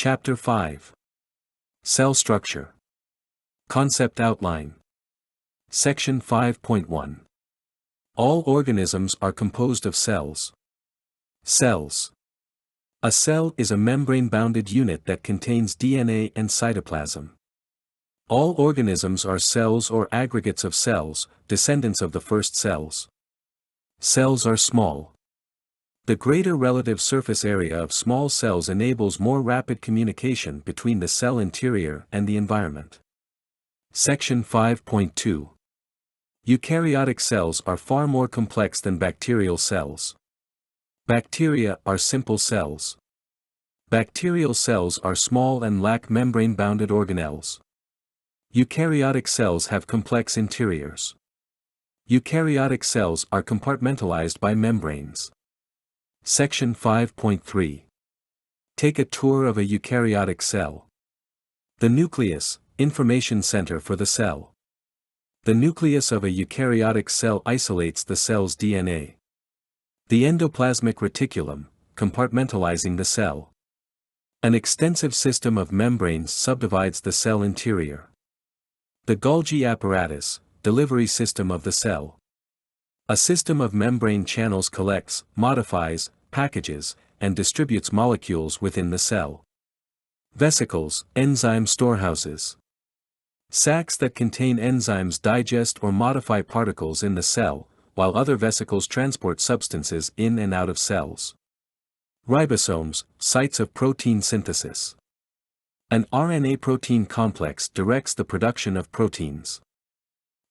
Chapter 5. Cell Structure. Concept Outline. Section 5.1. All organisms are composed of cells. Cells. A cell is a membrane-bounded unit that contains DNA and cytoplasm. All organisms are cells or aggregates of cells, descendants of the first cells. Cells are small. The greater relative surface area of small cells enables more rapid communication between the cell interior and the environment. Section 5.2. Eukaryotic cells are far more complex than bacterial cells. Bacteria are simple cells. Bacterial cells are small and lack membrane-bounded organelles. Eukaryotic cells have complex interiors. Eukaryotic cells are compartmentalized by membranes. Section 5.3. Take a tour of a eukaryotic cell. The nucleus, information center for the cell. The nucleus of a eukaryotic cell isolates the cell's DNA. The endoplasmic reticulum, compartmentalizing the cell. An extensive system of membranes subdivides the cell interior. The Golgi apparatus, delivery system of the cell. A system of membrane channels collects, modifies, packages, and distributes molecules within the cell. Vesicles, enzyme storehouses. Sacs that contain enzymes digest or modify particles in the cell, while other vesicles transport substances in and out of cells. Ribosomes, sites of protein synthesis. An RNA-protein complex directs the production of proteins.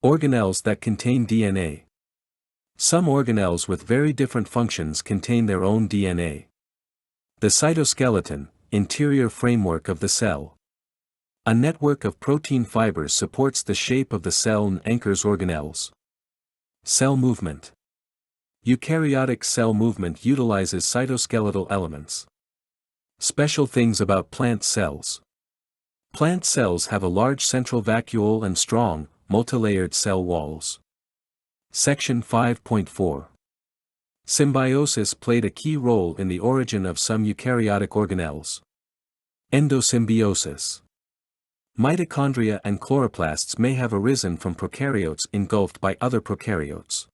Organelles that contain DNA. Some organelles with very different functions contain their own DNA. The cytoskeleton, interior framework of the cell. A network of protein fibers supports the shape of the cell and anchors organelles. Cell movement. Eukaryotic cell movement utilizes cytoskeletal elements. Special things about plant cells. Plant cells have a large central vacuole and strong, multilayered cell walls. Section 5.4. Symbiosis played a key role in the origin of some eukaryotic organelles. Endosymbiosis. Mitochondria and chloroplasts may have arisen from prokaryotes engulfed by other prokaryotes.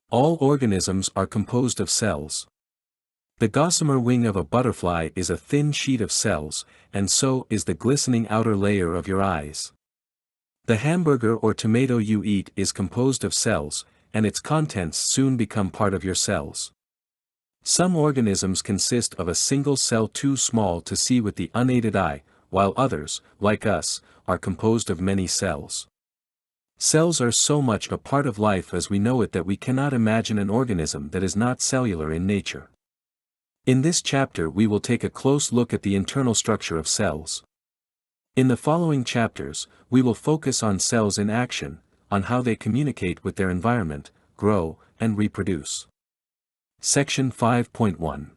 All organisms are composed of cells. The gossamer wing of a butterfly is a thin sheet of cells, and so is the glistening outer layer of your eyes. The hamburger or tomato you eat is composed of cells, and its contents soon become part of your cells. Some organisms consist of a single cell too small to see with the unaided eye, while others, like us, are composed of many cells. Cells are so much a part of life as we know it that we cannot imagine an organism that is not cellular in nature. In this chapter we will take a close look at the internal structure of cells. In the following chapters, we will focus on cells in action, on how they communicate with their environment, grow, and reproduce. Section 5.1.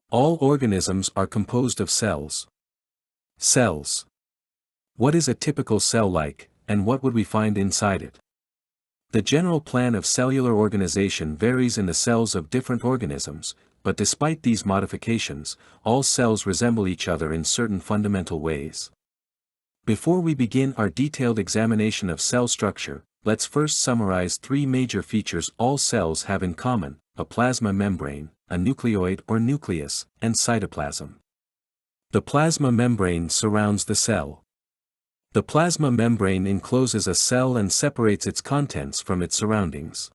All organisms are composed of cells. Cells. What is a typical cell like, and what would we find inside it? The general plan of cellular organization varies in the cells of different organisms, but despite these modifications, all cells resemble each other in certain fundamental ways. Before we begin our detailed examination of cell structure, let's first summarize three major features all cells have in common: a plasma membrane, a nucleoid or nucleus, and cytoplasm. The plasma membrane surrounds the cell. The plasma membrane encloses a cell and separates its contents from its surroundings.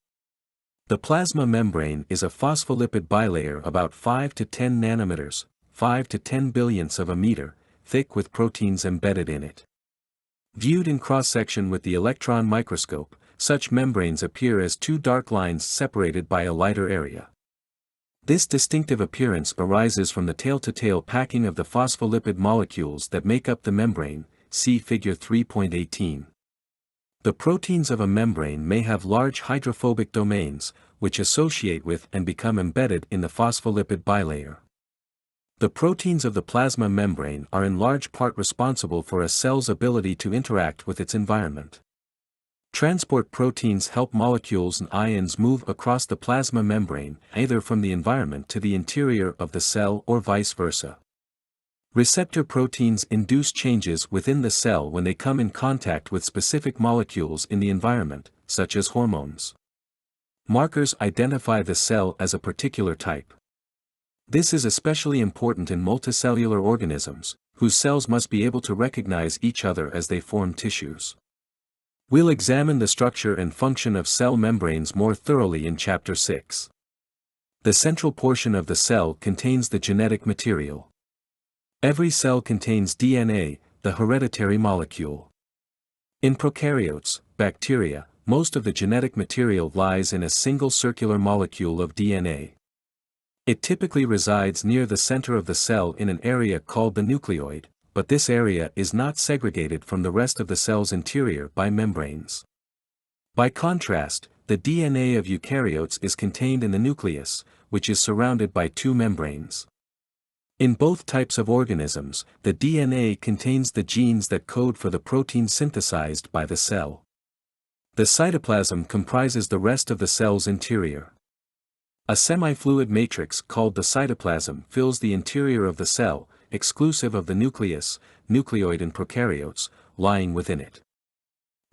The plasma membrane is a phospholipid bilayer about 5 to 10 nanometers, 5 to 10 billionths of a meter, thick with proteins embedded in it. Viewed in cross-section with the electron microscope, such membranes appear as two dark lines separated by a lighter area. This distinctive appearance arises from the tail-to-tail packing of the phospholipid molecules that make up the membrane, see Figure 3.18. The proteins of a membrane may have large hydrophobic domains, which associate with and become embedded in the phospholipid bilayer. The proteins of the plasma membrane are in large part responsible for a cell's ability to interact with its environment. Transport proteins help molecules and ions move across the plasma membrane, either from the environment to the interior of the cell or vice versa. Receptor proteins induce changes within the cell when they come in contact with specific molecules in the environment, such as hormones. Markers identify the cell as a particular type. This is especially important in multicellular organisms, whose cells must be able to recognize each other as they form tissues. We'll examine the structure and function of cell membranes more thoroughly in Chapter 6. The central portion of the cell contains the genetic material. Every cell contains DNA, the hereditary molecule. In prokaryotes, bacteria, most of the genetic material lies in a single circular molecule of DNA. It typically resides near the center of the cell in an area called the nucleoid, but this area is not segregated from the rest of the cell's interior by membranes. By contrast, the DNA of eukaryotes is contained in the nucleus, which is surrounded by two membranes. In both types of organisms, the DNA contains the genes that code for the protein synthesized by the cell. The cytoplasm comprises the rest of the cell's interior. A semi-fluid matrix called the cytoplasm fills the interior of the cell, exclusive of the nucleus, nucleoid in prokaryotes, lying within it.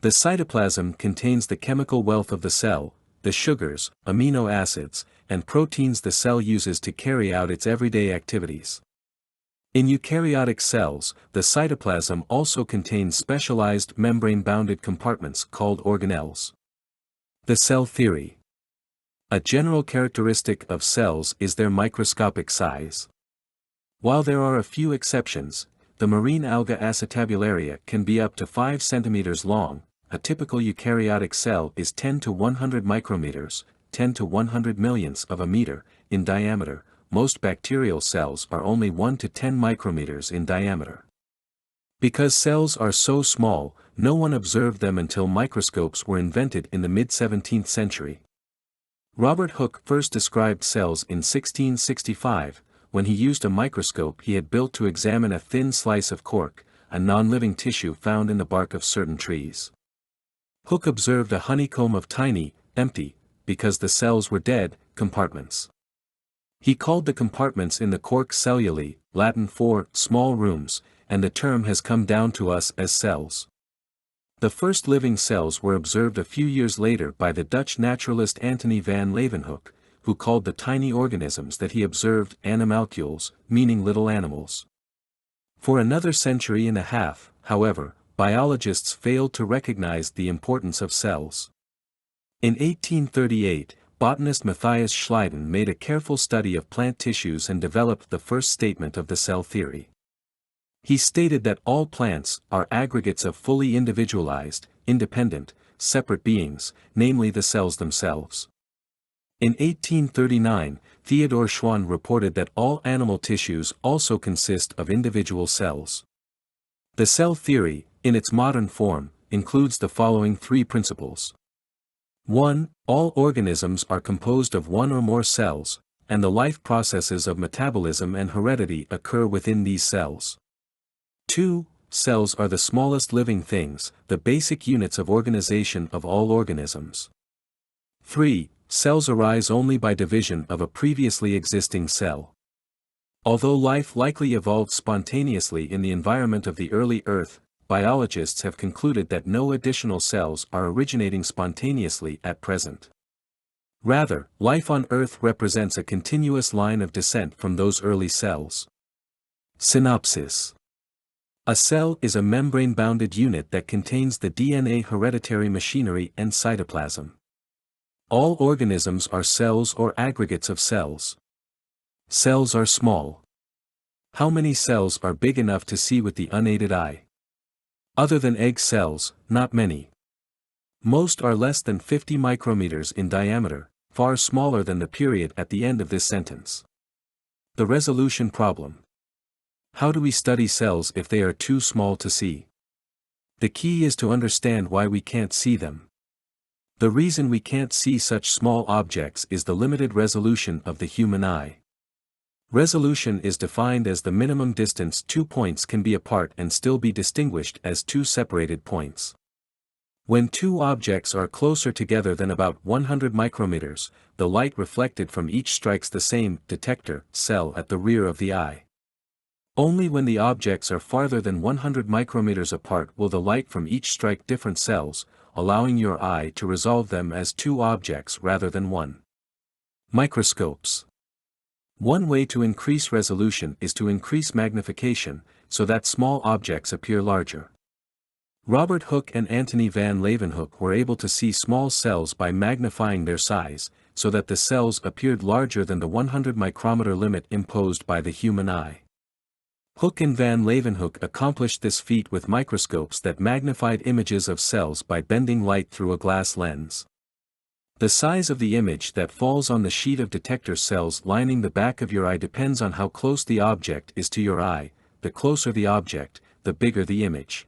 The cytoplasm contains the chemical wealth of the cell, the sugars, amino acids, and proteins the cell uses to carry out its everyday activities. In eukaryotic cells, the cytoplasm also contains specialized membrane-bounded compartments called organelles. The cell theory. A general characteristic of cells is their microscopic size. While there are a few exceptions, the marine alga acetabularia can be up to 5 centimeters long. A typical eukaryotic cell is 10 to 100 micrometers, 10 to 100 millionths of a meter, in diameter. Most bacterial cells are only 1 to 10 micrometers in diameter. Because cells are so small, no one observed them until microscopes were invented in the mid-17th century. Robert Hooke first described cells in 1665, when he used a microscope he had built to examine a thin slice of cork, a non-living tissue found in the bark of certain trees. Hooke observed a honeycomb of tiny, empty, because the cells were dead, compartments. He called the compartments in the cork cellulae, Latin for small rooms, and the term has come down to us as cells. The first living cells were observed a few years later by the Dutch naturalist Antony van Leeuwenhoek, who called the tiny organisms that he observed animalcules, meaning little animals. For another century and a half, however, biologists failed to recognize the importance of cells. In 1838, botanist Matthias Schleiden made a careful study of plant tissues and developed the first statement of the cell theory. He stated that all plants are aggregates of fully individualized, independent, separate beings, namely the cells themselves. In 1839, Theodor Schwann reported that all animal tissues also consist of individual cells. The cell theory, in its modern form, includes the following three principles. 1. All organisms are composed of one or more cells, and the life processes of metabolism and heredity occur within these cells. 2. Cells are the smallest living things, the basic units of organization of all organisms. 3. Cells arise only by division of a previously existing cell. Although life likely evolved spontaneously in the environment of the early Earth, biologists have concluded that no additional cells are originating spontaneously at present. Rather, life on Earth represents a continuous line of descent from those early cells. Synopsis. A cell is a membrane-bounded unit that contains the DNA hereditary machinery and cytoplasm. All organisms are cells or aggregates of cells. Cells are small. How many cells are big enough to see with the unaided eye? Other than egg cells, not many. Most are less than 50 micrometers in diameter, far smaller than the period at the end of this sentence. The resolution problem. How do we study cells if they are too small to see? The key is to understand why we can't see them. The reason we can't see such small objects is the limited resolution of the human eye. Resolution is defined as the minimum distance two points can be apart and still be distinguished as two separated points. When two objects are closer together than about 100 micrometers, the light reflected from each strikes the same detector cell at the rear of the eye. Only when the objects are farther than 100 micrometers apart will the light from each strike different cells, allowing your eye to resolve them as two objects rather than one. Microscopes. One way to increase resolution is to increase magnification, so that small objects appear larger. Robert Hooke and Antony van Leeuwenhoek were able to see small cells by magnifying their size, so that the cells appeared larger than the 100 micrometer limit imposed by the human eye. Hooke and van Leeuwenhoek accomplished this feat with microscopes that magnified images of cells by bending light through a glass lens. The size of the image that falls on the sheet of detector cells lining the back of your eye depends on how close the object is to your eye. The closer the object, the bigger the image.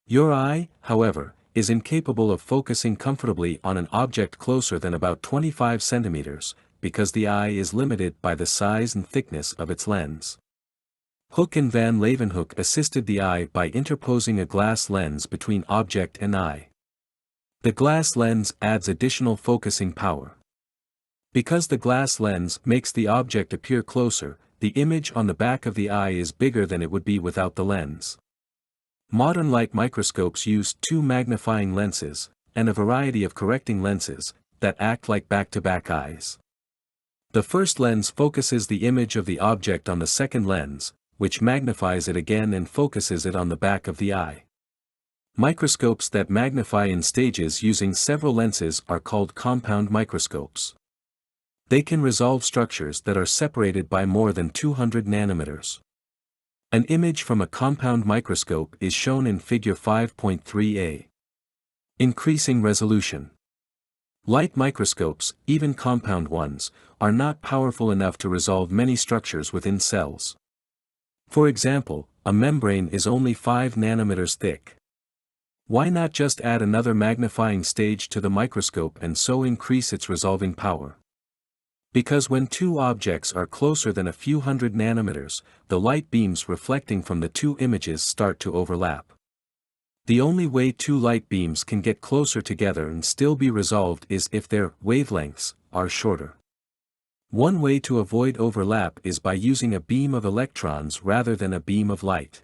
Your eye, however, is incapable of focusing comfortably on an object closer than about 25 centimeters, because the eye is limited by the size and thickness of its lens. Hooke and van Leeuwenhoek assisted the eye by interposing a glass lens between object and eye. The glass lens adds additional focusing power. Because the glass lens makes the object appear closer, the image on the back of the eye is bigger than it would be without the lens. Modern light microscopes use two magnifying lenses, and a variety of correcting lenses, that act like back-to-back eyes. The first lens focuses the image of the object on the second lens, which magnifies it again and focuses it on the back of the eye. Microscopes that magnify in stages using several lenses are called compound microscopes. They can resolve structures that are separated by more than 200 nanometers. An image from a compound microscope is shown in Figure 5.3a. Increasing resolution. Light microscopes, even compound ones, are not powerful enough to resolve many structures within cells. For example, a membrane is only 5 nanometers thick. Why not just add another magnifying stage to the microscope and so increase its resolving power? Because when two objects are closer than a few hundred nanometers, the light beams reflecting from the two images start to overlap. The only way two light beams can get closer together and still be resolved is if their wavelengths are shorter. One way to avoid overlap is by using a beam of electrons rather than a beam of light.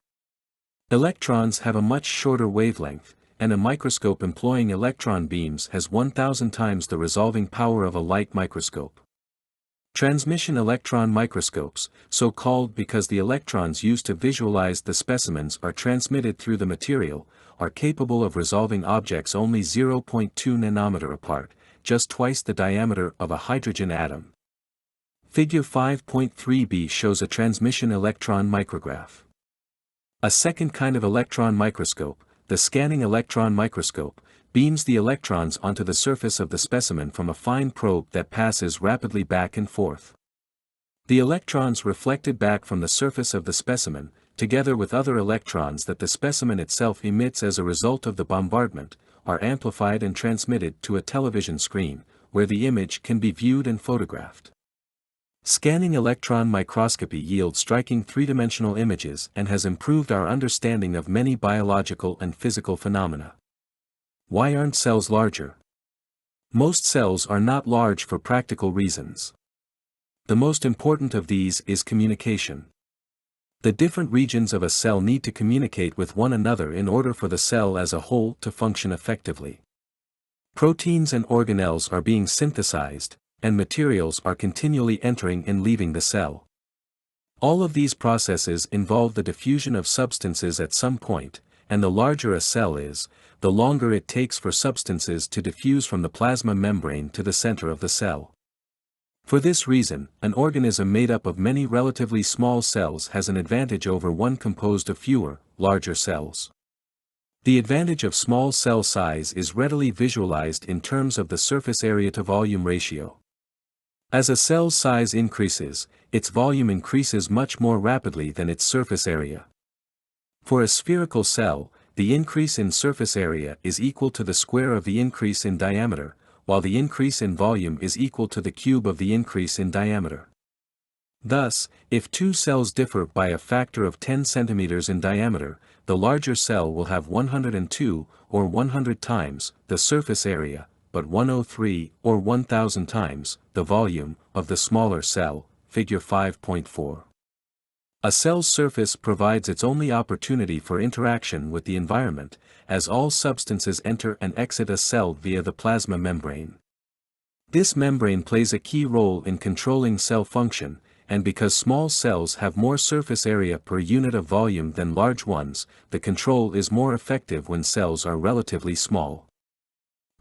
Electrons have a much shorter wavelength, and a microscope employing electron beams has 1,000 times the resolving power of a light microscope. Transmission electron microscopes, so called because the electrons used to visualize the specimens are transmitted through the material, are capable of resolving objects only 0.2 nanometer apart, just twice the diameter of a hydrogen atom. Figure 5.3b shows a transmission electron micrograph. A second kind of electron microscope, the scanning electron microscope, beams the electrons onto the surface of the specimen from a fine probe that passes rapidly back and forth. The electrons reflected back from the surface of the specimen, together with other electrons that the specimen itself emits as a result of the bombardment, are amplified and transmitted to a television screen, where the image can be viewed and photographed. Scanning electron microscopy yields striking three-dimensional images and has improved our understanding of many biological and physical phenomena. Why aren't cells larger? Most cells are not large for practical reasons. The most important of these is communication. The different regions of a cell need to communicate with one another in order for the cell as a whole to function effectively. Proteins and organelles are being synthesized, and materials are continually entering and leaving the cell. All of these processes involve the diffusion of substances at some point, and the larger a cell is, the longer it takes for substances to diffuse from the plasma membrane to the center of the cell. For this reason, an organism made up of many relatively small cells has an advantage over one composed of fewer, larger cells. The advantage of small cell size is readily visualized in terms of the surface area to volume ratio. As a cell's size increases, its volume increases much more rapidly than its surface area. For a spherical cell, the increase in surface area is equal to the square of the increase in diameter, while the increase in volume is equal to the cube of the increase in diameter. Thus, if two cells differ by a factor of 10 centimeters in diameter, the larger cell will have 102, or 100 times, the surface area, but 103, or 1,000 times, the volume, of the smaller cell, Figure 5.4. A cell's surface provides its only opportunity for interaction with the environment, as all substances enter and exit a cell via the plasma membrane. This membrane plays a key role in controlling cell function, and because small cells have more surface area per unit of volume than large ones, the control is more effective when cells are relatively small.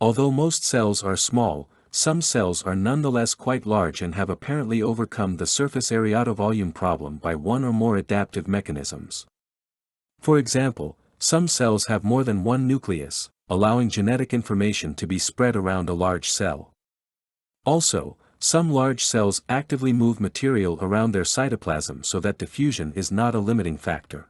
Although most cells are small, some cells are nonetheless quite large and have apparently overcome the surface area-to-volume problem by one or more adaptive mechanisms. For example, some cells have more than one nucleus, allowing genetic information to be spread around a large cell. Also, some large cells actively move material around their cytoplasm so that diffusion is not a limiting factor.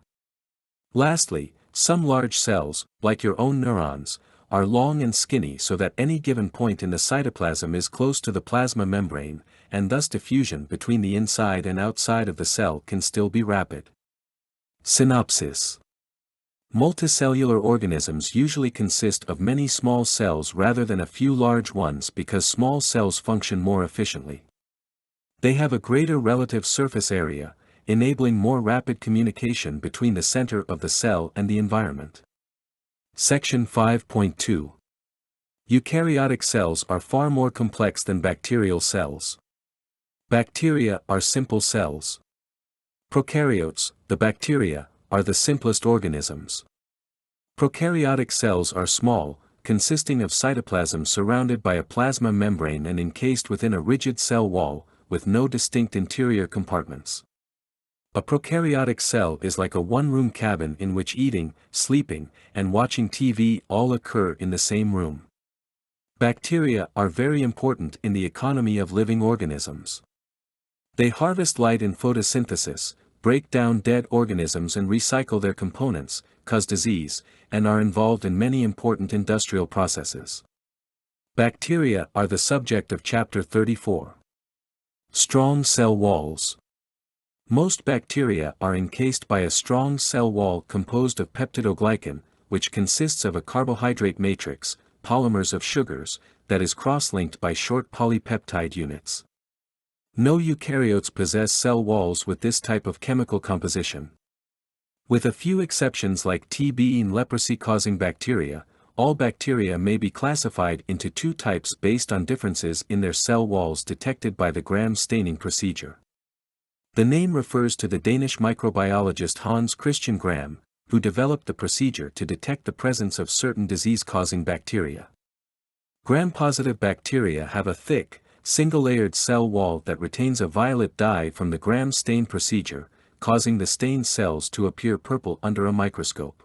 Lastly, some large cells, like your own neurons, are long and skinny so that any given point in the cytoplasm is close to the plasma membrane, and thus diffusion between the inside and outside of the cell can still be rapid. Synopsis. Multicellular organisms usually consist of many small cells rather than a few large ones because small cells function more efficiently. They have a greater relative surface area, enabling more rapid communication between the center of the cell and the environment. Section 5.2. Eukaryotic cells are far more complex than bacterial cells. Bacteria are simple cells. Prokaryotes, the bacteria, are the simplest organisms. Prokaryotic cells are small, consisting of cytoplasm surrounded by a plasma membrane and encased within a rigid cell wall, with no distinct interior compartments. A prokaryotic cell is like a one-room cabin in which eating, sleeping, and watching TV all occur in the same room. Bacteria are very important in the economy of living organisms. They harvest light in photosynthesis, break down dead organisms and recycle their components, cause disease, and are involved in many important industrial processes. Bacteria are the subject of Chapter 34. Strong cell walls. Most bacteria are encased by a strong cell wall composed of peptidoglycan, which consists of a carbohydrate matrix, polymers of sugars, that is cross-linked by short polypeptide units. No eukaryotes possess cell walls with this type of chemical composition. With a few exceptions like TB and leprosy-causing bacteria, all bacteria may be classified into two types based on differences in their cell walls detected by the Gram staining procedure. The name refers to the Danish microbiologist Hans Christian Gram, who developed the procedure to detect the presence of certain disease-causing bacteria. Gram-positive bacteria have a thick, single-layered cell wall that retains a violet dye from the Gram stain procedure, causing the stained cells to appear purple under a microscope.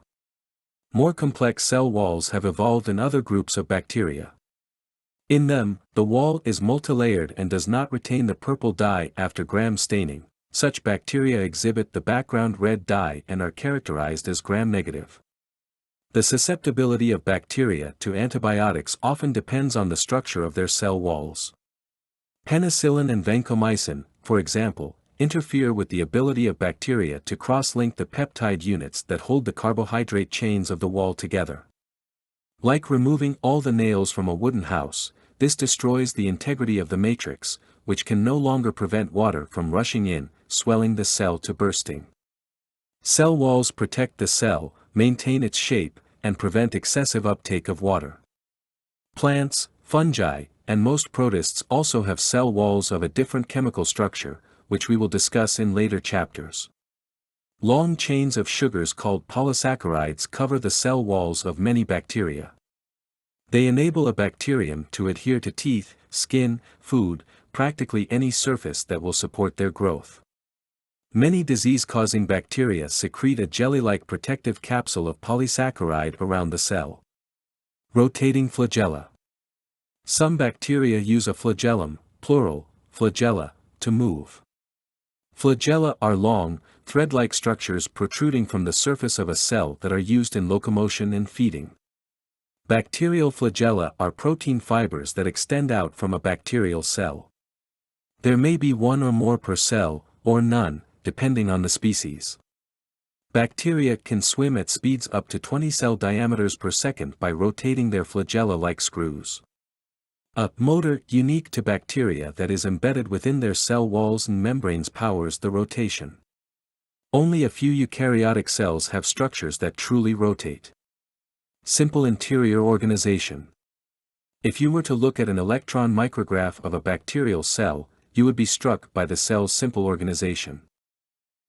More complex cell walls have evolved in other groups of bacteria. In them, the wall is multilayered and does not retain the purple dye after Gram staining. Such bacteria exhibit the background red dye and are characterized as Gram-negative. The susceptibility of bacteria to antibiotics often depends on the structure of their cell walls. Penicillin and vancomycin, for example, interfere with the ability of bacteria to cross-link the peptide units that hold the carbohydrate chains of the wall together. Like removing all the nails from a wooden house, this destroys the integrity of the matrix, which can no longer prevent water from rushing in, swelling the cell to bursting. Cell walls protect the cell, maintain its shape, and prevent excessive uptake of water. Plants, fungi, and most protists also have cell walls of a different chemical structure, which we will discuss in later chapters. Long chains of sugars called polysaccharides cover the cell walls of many bacteria. They enable a bacterium to adhere to teeth, skin, food, practically any surface that will support their growth. Many disease-causing bacteria secrete a jelly-like protective capsule of polysaccharide around the cell. Rotating flagella. Some bacteria use a flagellum, plural, flagella, to move. Flagella are long, thread-like structures protruding from the surface of a cell that are used in locomotion and feeding. Bacterial flagella are protein fibers that extend out from a bacterial cell. There may be one or more per cell, or none, depending on the species. Bacteria can swim at speeds up to 20 cell diameters per second by rotating their flagella like screws. A motor unique to bacteria that is embedded within their cell walls and membranes powers the rotation. Only a few eukaryotic cells have structures that truly rotate. Simple interior organization. If you were to look at an electron micrograph of a bacterial cell, you would be struck by the cell's simple organization.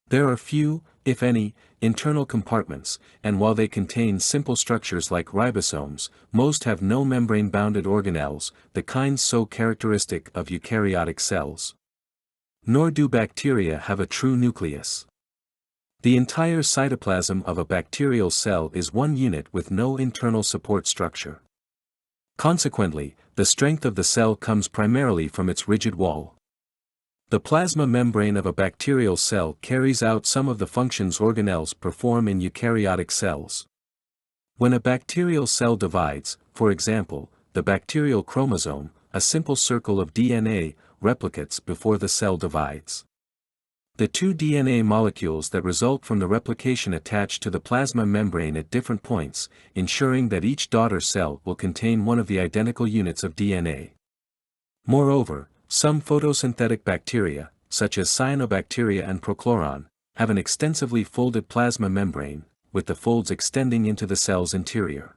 There are few, if any, internal compartments, and while they contain simple structures like ribosomes, most have no membrane-bounded organelles, the kinds so characteristic of eukaryotic cells. Nor do bacteria have a true nucleus. The entire cytoplasm of a bacterial cell is one unit with no internal support structure. Consequently, the strength of the cell comes primarily from its rigid wall. The plasma membrane of a bacterial cell carries out some of the functions organelles perform in eukaryotic cells. When a bacterial cell divides, for example, the bacterial chromosome, a simple circle of DNA, replicates before the cell divides. The two DNA molecules that result from the replication attach to the plasma membrane at different points, ensuring that each daughter cell will contain one of the identical units of DNA. Moreover, some photosynthetic bacteria, such as cyanobacteria and prochloron, have an extensively folded plasma membrane, with the folds extending into the cell's interior.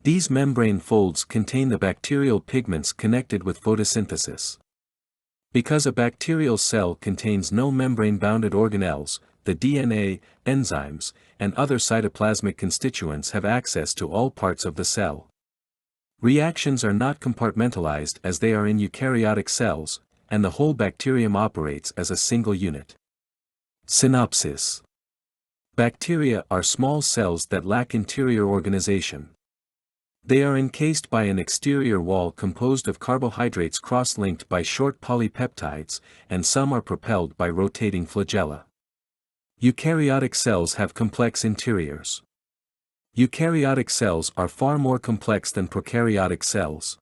These membrane folds contain the bacterial pigments connected with photosynthesis. Because a bacterial cell contains no membrane-bounded organelles, the DNA, enzymes, and other cytoplasmic constituents have access to all parts of the cell. Reactions are not compartmentalized as they are in eukaryotic cells, and the whole bacterium operates as a single unit. Synopsis. Bacteria are small cells that lack interior organization. They are encased by an exterior wall composed of carbohydrates cross-linked by short polypeptides, and some are propelled by rotating flagella. Eukaryotic cells have complex interiors. Eukaryotic cells are far more complex than prokaryotic cells.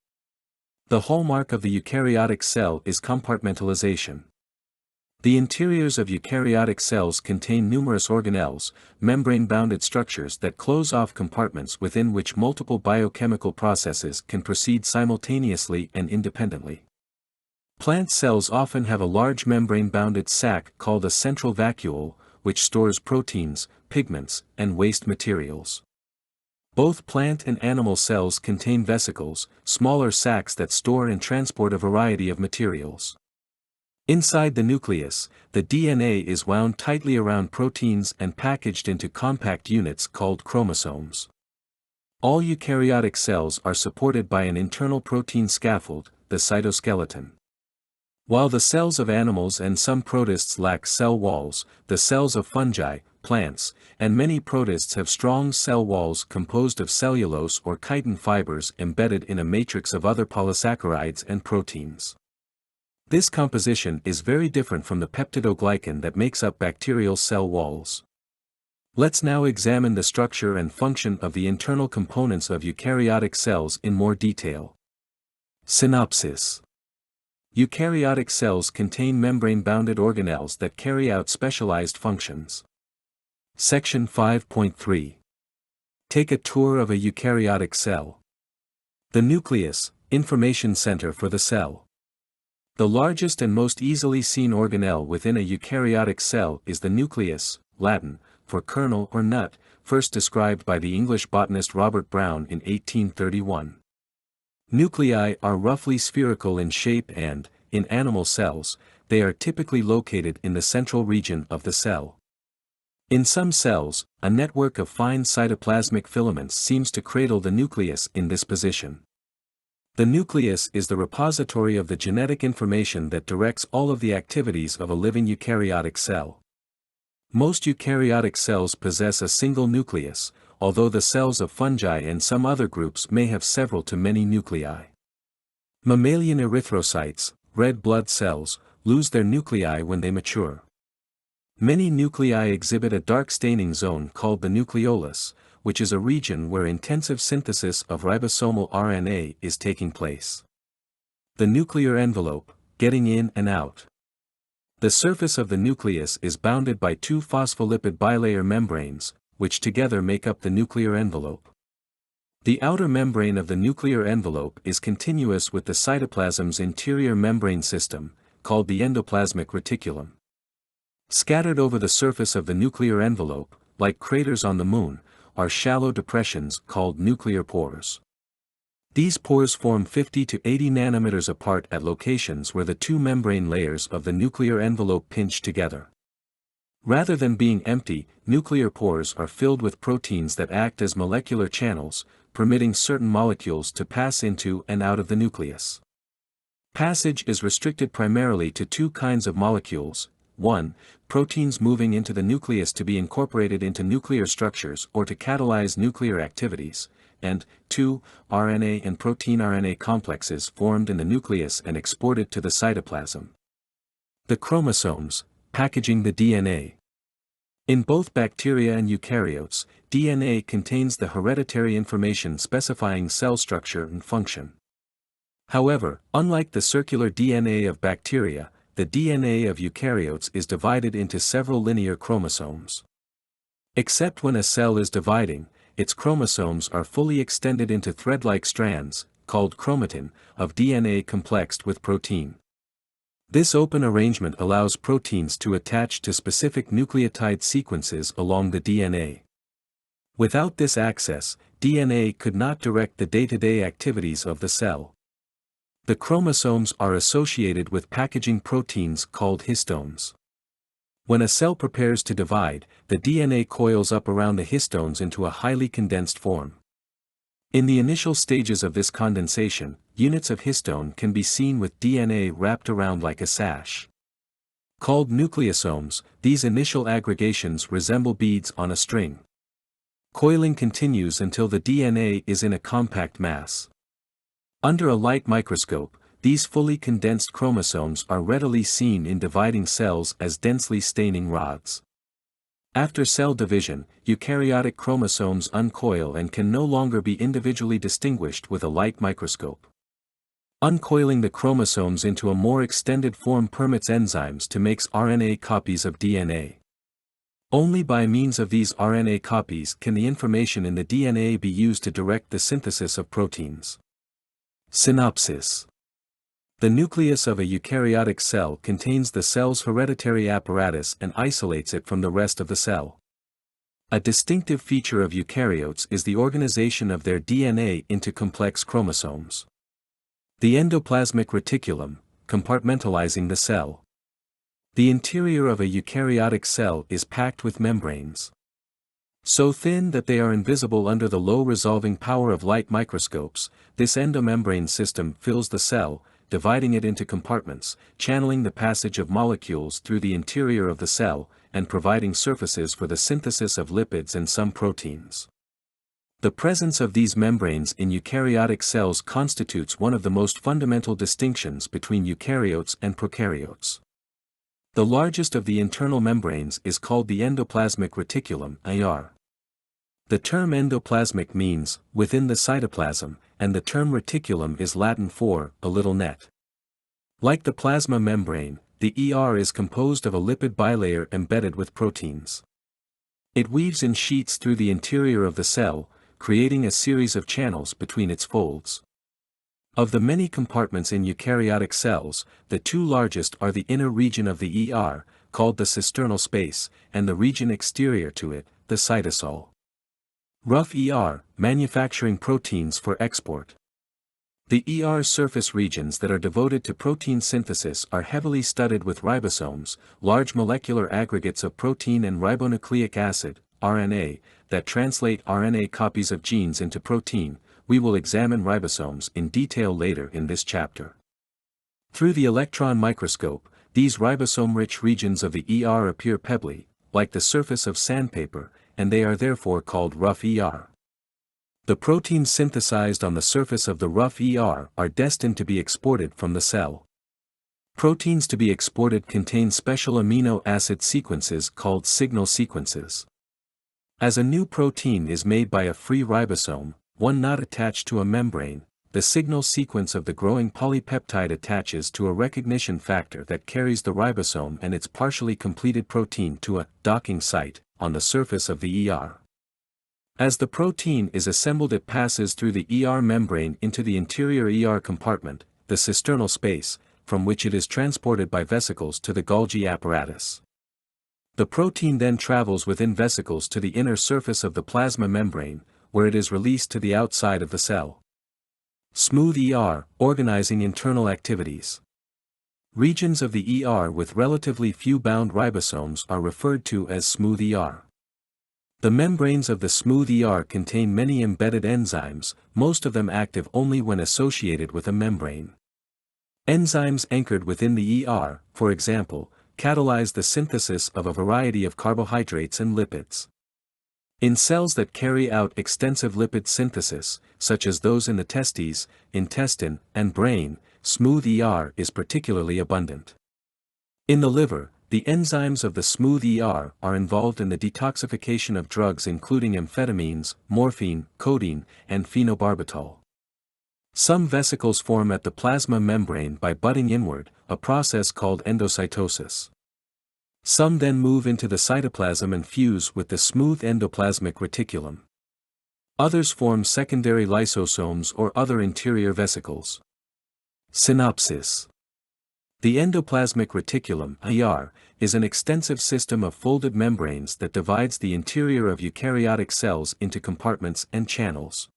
The hallmark of the eukaryotic cell is compartmentalization. The interiors of eukaryotic cells contain numerous organelles, membrane-bounded structures that close off compartments within which multiple biochemical processes can proceed simultaneously and independently. Plant cells often have a large membrane-bounded sac called a central vacuole, which stores proteins, pigments, and waste materials. Both plant and animal cells contain vesicles, smaller sacs that store and transport a variety of materials. Inside the nucleus, the DNA is wound tightly around proteins and packaged into compact units called chromosomes. All eukaryotic cells are supported by an internal protein scaffold, the cytoskeleton. While the cells of animals and some protists lack cell walls, the cells of fungi, plants, and many protists have strong cell walls composed of cellulose or chitin fibers embedded in a matrix of other polysaccharides and proteins. This composition is very different from the peptidoglycan that makes up bacterial cell walls. Let's now examine the structure and function of the internal components of eukaryotic cells in more detail. Synopsis. Eukaryotic cells contain membrane-bounded organelles that carry out specialized functions. Section 5.3. Take a tour of a eukaryotic cell. The nucleus, information center for the cell. The largest and most easily seen organelle within a eukaryotic cell is the nucleus, Latin, for kernel or nut, first described by the English botanist Robert Brown in 1831. Nuclei are roughly spherical in shape and, in animal cells, they are typically located in the central region of the cell. In some cells, a network of fine cytoplasmic filaments seems to cradle the nucleus in this position. The nucleus is the repository of the genetic information that directs all of the activities of a living eukaryotic cell. Most eukaryotic cells possess a single nucleus, although the cells of fungi and some other groups may have several to many nuclei. Mammalian erythrocytes, red blood cells, lose their nuclei when they mature. Many nuclei exhibit a dark staining zone called the nucleolus, which is a region where intensive synthesis of ribosomal RNA is taking place. The nuclear envelope, getting in and out. The surface of the nucleus is bounded by two phospholipid bilayer membranes, which together make up the nuclear envelope. The outer membrane of the nuclear envelope is continuous with the cytoplasm's interior membrane system, called the endoplasmic reticulum. Scattered over the surface of the nuclear envelope, like craters on the Moon, are shallow depressions called nuclear pores. These pores form 50 to 80 nanometers apart at locations where the two membrane layers of the nuclear envelope pinch together. Rather than being empty, nuclear pores are filled with proteins that act as molecular channels, permitting certain molecules to pass into and out of the nucleus. Passage is restricted primarily to two kinds of molecules: 1. Proteins moving into the nucleus to be incorporated into nuclear structures or to catalyze nuclear activities, and 2. RNA and protein-RNA complexes formed in the nucleus and exported to the cytoplasm. The chromosomes, packaging the DNA. In both bacteria and eukaryotes, DNA contains the hereditary information specifying cell structure and function. However, unlike the circular DNA of bacteria, the DNA of eukaryotes is divided into several linear chromosomes. Except when a cell is dividing, its chromosomes are fully extended into thread-like strands, called chromatin, of DNA complexed with protein. This open arrangement allows proteins to attach to specific nucleotide sequences along the DNA. Without this access, DNA could not direct the day-to-day activities of the cell. The chromosomes are associated with packaging proteins called histones. When a cell prepares to divide, the DNA coils up around the histones into a highly condensed form. In the initial stages of this condensation, units of histone can be seen with DNA wrapped around like a sash. Called nucleosomes, these initial aggregations resemble beads on a string. Coiling continues until the DNA is in a compact mass. Under a light microscope, these fully condensed chromosomes are readily seen in dividing cells as densely staining rods. After cell division, eukaryotic chromosomes uncoil and can no longer be individually distinguished with a light microscope. Uncoiling the chromosomes into a more extended form permits enzymes to make RNA copies of DNA. Only by means of these RNA copies can the information in the DNA be used to direct the synthesis of proteins. Synopsis. The nucleus of a eukaryotic cell contains the cell's hereditary apparatus and isolates it from the rest of the cell. A distinctive feature of eukaryotes is the organization of their DNA into complex chromosomes. The endoplasmic reticulum, compartmentalizing the cell. The interior of a eukaryotic cell is packed with membranes. So thin that they are invisible under the low resolving power of light microscopes, this endomembrane system fills the cell, dividing it into compartments, channeling the passage of molecules through the interior of the cell, and providing surfaces for the synthesis of lipids and some proteins. The presence of these membranes in eukaryotic cells constitutes one of the most fundamental distinctions between eukaryotes and prokaryotes. The largest of the internal membranes is called the endoplasmic reticulum ER. The term endoplasmic means within the cytoplasm, and the term reticulum is Latin for a little net. Like the plasma membrane, the ER is composed of a lipid bilayer embedded with proteins. It weaves in sheets through the interior of the cell, creating a series of channels between its folds. Of the many compartments in eukaryotic cells, the two largest are the inner region of the ER, called the cisternal space, and the region exterior to it, the cytosol. Rough ER, manufacturing proteins for export. The ER surface regions that are devoted to protein synthesis are heavily studded with ribosomes, large molecular aggregates of protein and ribonucleic acid, RNA, that translate RNA copies of genes into protein. We will examine ribosomes in detail later in this chapter. Through the electron microscope, these ribosome-rich regions of the ER appear pebbly, like the surface of sandpaper, and they are therefore called rough ER. The proteins synthesized on the surface of the rough ER are destined to be exported from the cell. Proteins to be exported contain special amino acid sequences called signal sequences. As a new protein is made by a free ribosome, one not attached to a membrane, the signal sequence of the growing polypeptide attaches to a recognition factor that carries the ribosome and its partially completed protein to a docking site on the surface of the ER. As the protein is assembled, it passes through the ER membrane into the interior ER compartment, the cisternal space, from which it is transported by vesicles to the Golgi apparatus. The protein then travels within vesicles to the inner surface of the plasma membrane, where it is released to the outside of the cell. Smooth ER, organizing internal activities. Regions of the ER with relatively few bound ribosomes are referred to as smooth ER. The membranes of the smooth ER contain many embedded enzymes, most of them active only when associated with a membrane. Enzymes anchored within the ER, for example, catalyze the synthesis of a variety of carbohydrates and lipids. In cells that carry out extensive lipid synthesis, such as those in the testes, intestine, and brain, smooth ER is particularly abundant. In the liver, the enzymes of the smooth ER are involved in the detoxification of drugs including amphetamines, morphine, codeine, and phenobarbital. Some vesicles form at the plasma membrane by budding inward, a process called endocytosis. Some then move into the cytoplasm and fuse with the smooth endoplasmic reticulum. Others form secondary lysosomes or other interior vesicles. Synopsis. The endoplasmic reticulum ER is an extensive system of folded membranes that divides the interior of eukaryotic cells into compartments and channels.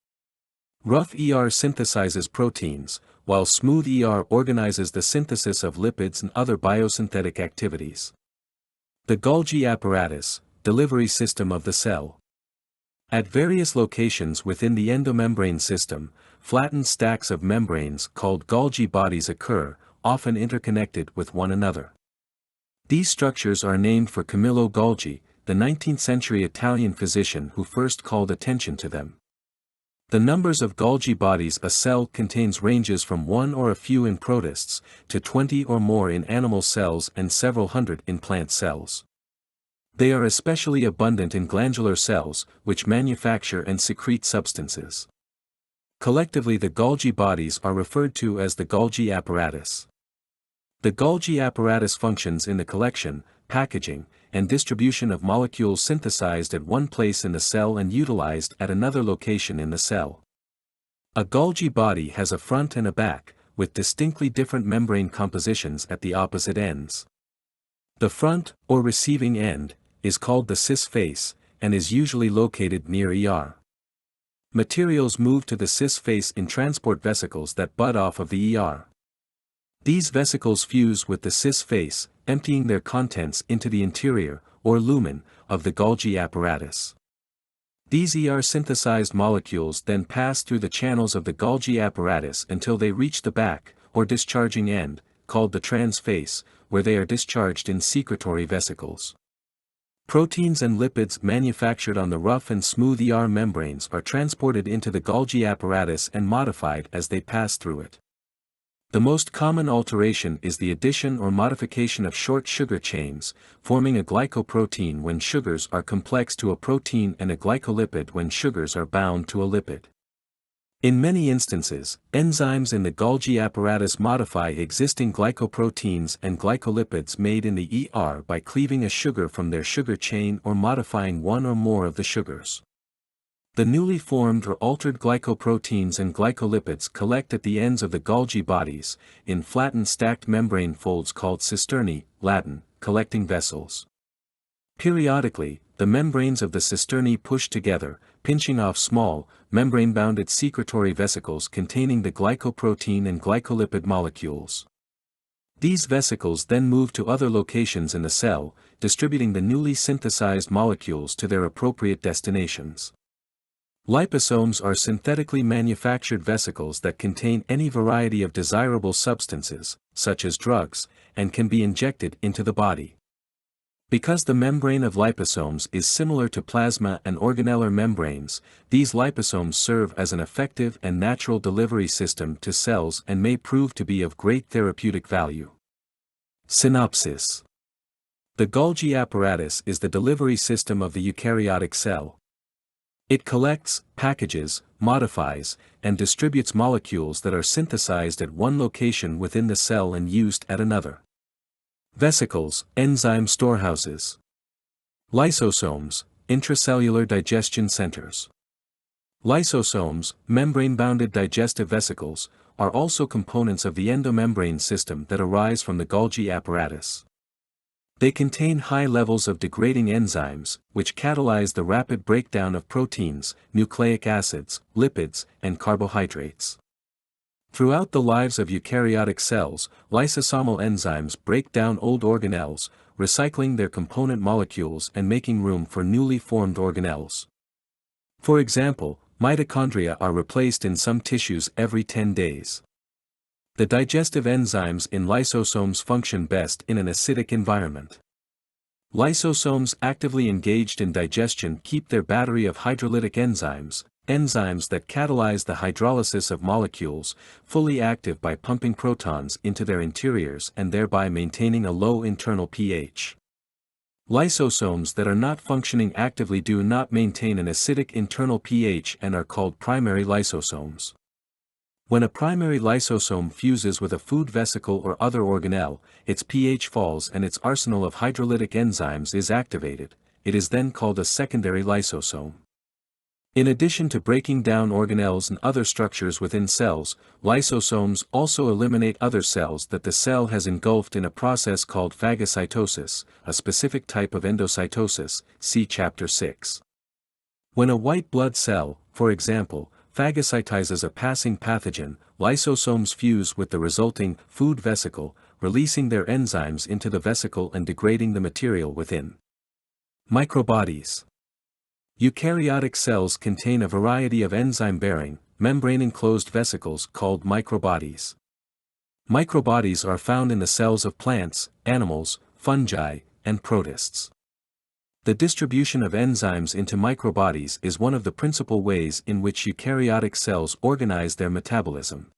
Rough ER synthesizes proteins, while smooth ER organizes the synthesis of lipids and other biosynthetic activities. The Golgi apparatus, delivery system of the cell. At various locations within the endomembrane system, flattened stacks of membranes called Golgi bodies occur, often interconnected with one another. These structures are named for Camillo Golgi, the 19th-century Italian physician who first called attention to them. The numbers of Golgi bodies a cell contains ranges from 1 or a few in protists, to 20 or more in animal cells and several hundred in plant cells. They are especially abundant in glandular cells, which manufacture and secrete substances. Collectively, the Golgi bodies are referred to as the Golgi apparatus. The Golgi apparatus functions in the collection, packaging, and distribution of molecules synthesized at one place in the cell and utilized at another location in the cell. A Golgi body has a front and a back, with distinctly different membrane compositions at the opposite ends. The front, or receiving end, is called the cis face, and is usually located near ER. Materials move to the cis face in transport vesicles that bud off of the ER. These vesicles fuse with the cis face, emptying their contents into the interior, or lumen, of the Golgi apparatus. These ER-synthesized molecules then pass through the channels of the Golgi apparatus until they reach the back, or discharging end, called the trans face, where they are discharged in secretory vesicles. Proteins and lipids manufactured on the rough and smooth ER membranes are transported into the Golgi apparatus and modified as they pass through it. The most common alteration is the addition or modification of short sugar chains, forming a glycoprotein when sugars are complex to a protein and a glycolipid when sugars are bound to a lipid. In many instances, enzymes in the Golgi apparatus modify existing glycoproteins and glycolipids made in the ER by cleaving a sugar from their sugar chain or modifying one or more of the sugars. The newly formed or altered glycoproteins and glycolipids collect at the ends of the Golgi bodies, in flattened stacked membrane folds called cisternae, Latin, collecting vessels. Periodically, the membranes of the cisternae push together, pinching off small, membrane-bounded secretory vesicles containing the glycoprotein and glycolipid molecules. These vesicles then move to other locations in the cell, distributing the newly synthesized molecules to their appropriate destinations. Liposomes are synthetically manufactured vesicles that contain any variety of desirable substances, such as drugs, and can be injected into the body. Because the membrane of liposomes is similar to plasma and organellar membranes, these liposomes serve as an effective and natural delivery system to cells and may prove to be of great therapeutic value. Synopsis. The Golgi apparatus is the delivery system of the eukaryotic cell. It collects, packages, modifies, and distributes molecules that are synthesized at one location within the cell and used at another. Vesicles, enzyme storehouses. Lysosomes, intracellular digestion centers. Lysosomes, membrane-bounded digestive vesicles, are also components of the endomembrane system that arise from the Golgi apparatus. They contain high levels of degrading enzymes, which catalyze the rapid breakdown of proteins, nucleic acids, lipids, and carbohydrates. Throughout the lives of eukaryotic cells, lysosomal enzymes break down old organelles, recycling their component molecules and making room for newly formed organelles. For example, mitochondria are replaced in some tissues every 10 days. The digestive enzymes in lysosomes function best in an acidic environment. Lysosomes actively engaged in digestion keep their battery of hydrolytic enzymes, enzymes that catalyze the hydrolysis of molecules, fully active by pumping protons into their interiors and thereby maintaining a low internal pH. Lysosomes that are not functioning actively do not maintain an acidic internal pH and are called primary lysosomes. When a primary lysosome fuses with a food vesicle or other organelle, its pH falls and its arsenal of hydrolytic enzymes is activated. It is then called a secondary lysosome. In addition to breaking down organelles and other structures within cells, lysosomes also eliminate other cells that the cell has engulfed in a process called phagocytosis, a specific type of endocytosis, see Chapter 6. When a white blood cell, for example, phagocytizes a passing pathogen, lysosomes fuse with the resulting food vesicle, releasing their enzymes into the vesicle and degrading the material within. Microbodies. Eukaryotic cells contain a variety of enzyme-bearing, membrane-enclosed vesicles called microbodies. Microbodies are found in the cells of plants, animals, fungi, and protists. The distribution of enzymes into microbodies is one of the principal ways in which eukaryotic cells organize their metabolism.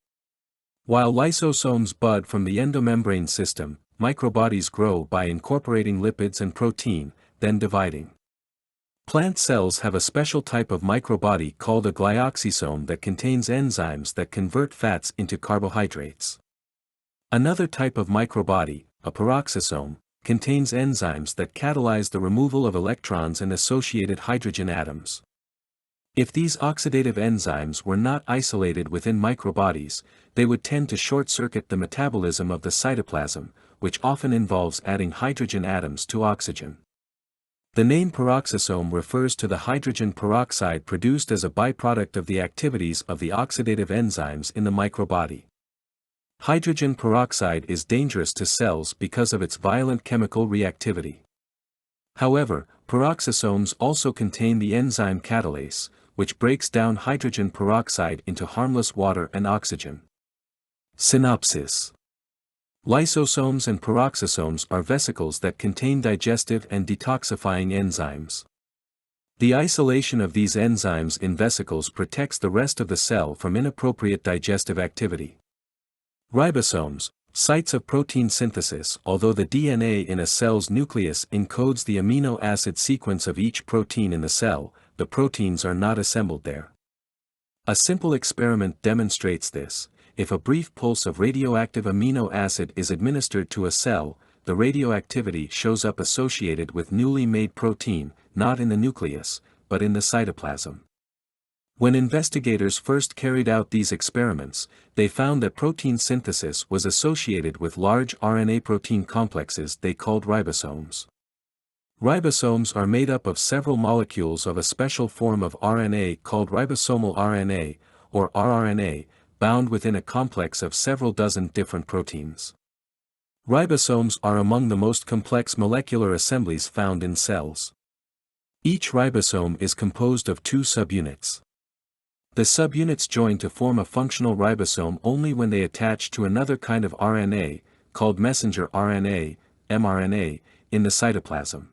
While lysosomes bud from the endomembrane system, microbodies grow by incorporating lipids and protein, then dividing. Plant cells have a special type of microbody called a glyoxysome that contains enzymes that convert fats into carbohydrates. Another type of microbody, a peroxisome, contains enzymes that catalyze the removal of electrons and associated hydrogen atoms. If these oxidative enzymes were not isolated within microbodies, they would tend to short-circuit the metabolism of the cytoplasm, which often involves adding hydrogen atoms to oxygen. The name peroxisome refers to the hydrogen peroxide produced as a byproduct of the activities of the oxidative enzymes in the microbody. Hydrogen peroxide is dangerous to cells because of its violent chemical reactivity. However, peroxisomes also contain the enzyme catalase, which breaks down hydrogen peroxide into harmless water and oxygen. Synopsis. Lysosomes and peroxisomes are vesicles that contain digestive and detoxifying enzymes. The isolation of these enzymes in vesicles protects the rest of the cell from inappropriate digestive activity. Ribosomes, sites of protein synthesis. Although the DNA in a cell's nucleus encodes the amino acid sequence of each protein in the cell, the proteins are not assembled there. A simple experiment demonstrates this. If a brief pulse of radioactive amino acid is administered to a cell, the radioactivity shows up associated with newly made protein, not in the nucleus, but in the cytoplasm. When investigators first carried out these experiments, they found that protein synthesis was associated with large RNA protein complexes they called ribosomes. Ribosomes are made up of several molecules of a special form of RNA called ribosomal RNA, or rRNA, bound within a complex of several dozen different proteins. Ribosomes are among the most complex molecular assemblies found in cells. Each ribosome is composed of two subunits. The subunits join to form a functional ribosome only when they attach to another kind of RNA, called messenger RNA, mRNA, in the cytoplasm.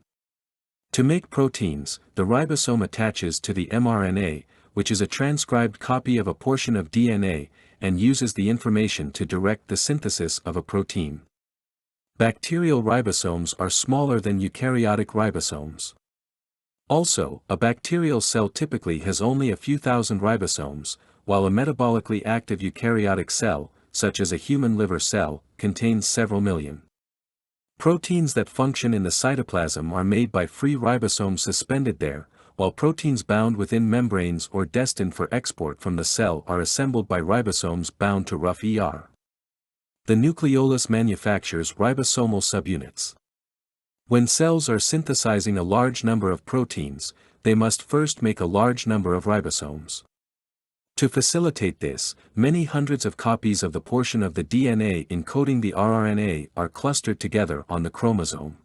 To make proteins, the ribosome attaches to the mRNA, which is a transcribed copy of a portion of DNA, and uses the information to direct the synthesis of a protein. Bacterial ribosomes are smaller than eukaryotic ribosomes. Also, a bacterial cell typically has only a few thousand ribosomes, while a metabolically active eukaryotic cell, such as a human liver cell, contains several million. Proteins that function in the cytoplasm are made by free ribosomes suspended there, while proteins bound within membranes or destined for export from the cell are assembled by ribosomes bound to rough The nucleolus manufactures ribosomal subunits. When cells are synthesizing a large number of proteins, they must first make a large number of ribosomes. To facilitate this, many hundreds of copies of the portion of the DNA encoding the rRNA are clustered together on the chromosome.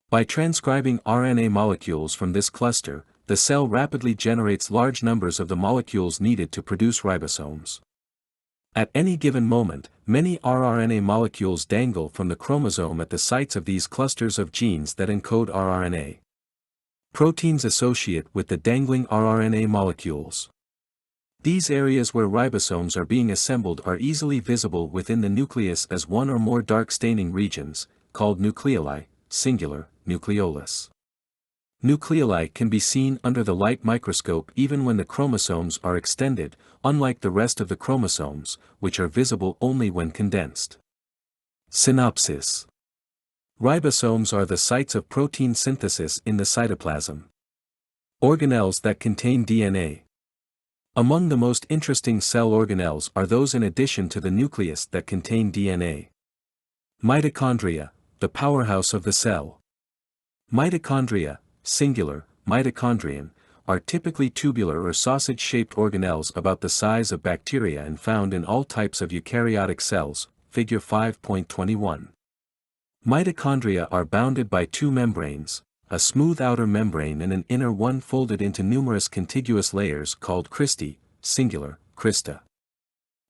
By transcribing RNA molecules from this cluster, the cell rapidly generates large numbers of the molecules needed to produce ribosomes. At any given moment, many rRNA molecules dangle from the chromosome at the sites of these clusters of genes that encode rRNA. Proteins associate with the dangling rRNA molecules. These areas where ribosomes are being assembled are easily visible within the nucleus as one or more dark staining regions, called nucleoli, singular, nucleolus. Nucleoli can be seen under the light microscope even when the chromosomes are extended, unlike the rest of the chromosomes, which are visible only when condensed. Synopsis. Ribosomes are the sites of protein synthesis in the cytoplasm. Organelles that contain DNA. Among the most interesting cell organelles are those in addition to the nucleus that contain DNA. Mitochondria, the powerhouse of the cell. Mitochondria, singular, mitochondrion, are typically tubular or sausage-shaped organelles about the size of bacteria and found in all types of eukaryotic cells, figure 5.21. Mitochondria are bounded by two membranes, a smooth outer membrane and an inner one folded into numerous contiguous layers called cristae, singular, crista.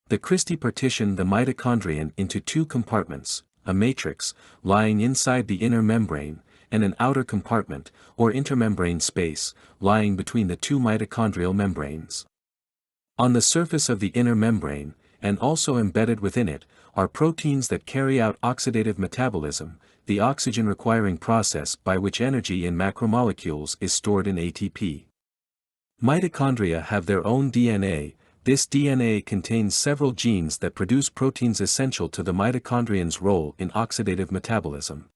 The cristae partition the mitochondrion into two compartments, a matrix, lying inside the inner membrane, and an outer compartment, or intermembrane space, lying between the two mitochondrial membranes. On the surface of the inner membrane, and also embedded within it, are proteins that carry out oxidative metabolism, the oxygen-requiring process by which energy in macromolecules is stored in ATP. Mitochondria have their own DNA. This DNA contains several genes that produce proteins essential to the mitochondrion's role in oxidative metabolism.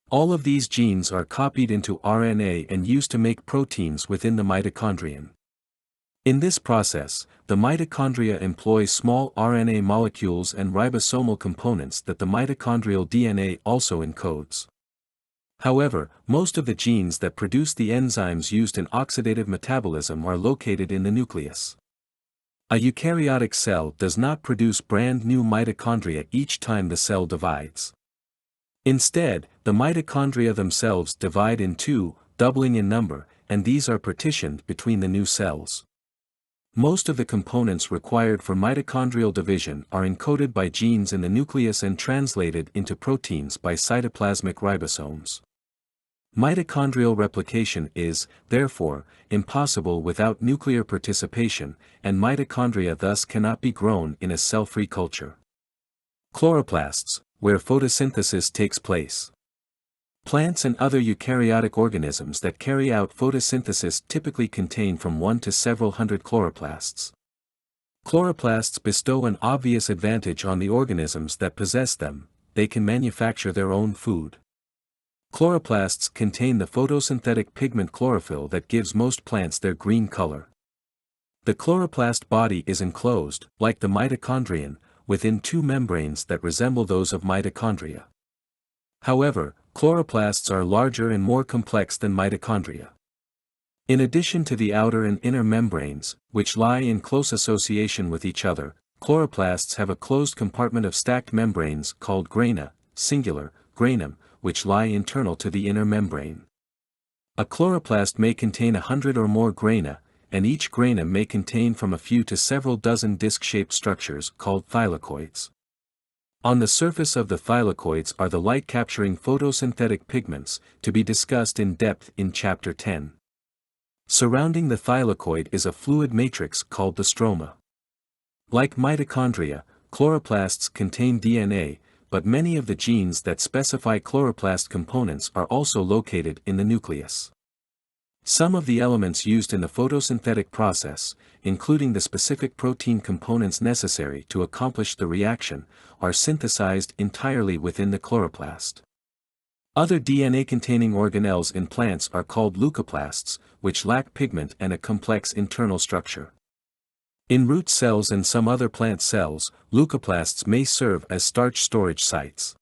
All of these genes are copied into RNA and used to make proteins within the mitochondrion. In this process, the mitochondria employ small RNA molecules and ribosomal components that the mitochondrial DNA also encodes. However, most of the genes that produce the enzymes used in oxidative metabolism are located in the nucleus. A eukaryotic cell does not produce brand new mitochondria each time the cell divides. Instead, the mitochondria themselves divide in two, doubling in number, and these are partitioned between the new cells. Most of the components required for mitochondrial division are encoded by genes in the nucleus and translated into proteins by cytoplasmic ribosomes. Mitochondrial replication is, therefore, impossible without nuclear participation, and mitochondria thus cannot be grown in a cell-free culture. Chloroplasts, where photosynthesis takes place. Plants and other eukaryotic organisms that carry out photosynthesis typically contain from 1 to several hundred chloroplasts. Chloroplasts bestow an obvious advantage on the organisms that possess them: they can manufacture their own food. Chloroplasts contain the photosynthetic pigment chlorophyll that gives most plants their green color. The chloroplast body is enclosed, like the mitochondrion, within two membranes that resemble those of mitochondria. However, chloroplasts are larger and more complex than mitochondria. In addition to the outer and inner membranes, which lie in close association with each other, chloroplasts have a closed compartment of stacked membranes called grana, singular, granum, which lie internal to the inner membrane. A chloroplast may contain 100 or more grana, and each grana may contain from a few to several dozen disc-shaped structures called thylakoids. On the surface of the thylakoids are the light-capturing photosynthetic pigments, to be discussed in depth in Chapter 10. Surrounding the thylakoid is a fluid matrix called the stroma. Like mitochondria, chloroplasts contain DNA, but many of the genes that specify chloroplast components are also located in the nucleus. Some of the elements used in the photosynthetic process, including the specific protein components necessary to accomplish the reaction, are synthesized entirely within the chloroplast. Other DNA-containing organelles in plants are called leucoplasts, which lack pigment and a complex internal structure. In root cells and some other plant cells, leucoplasts may serve as starch storage sites.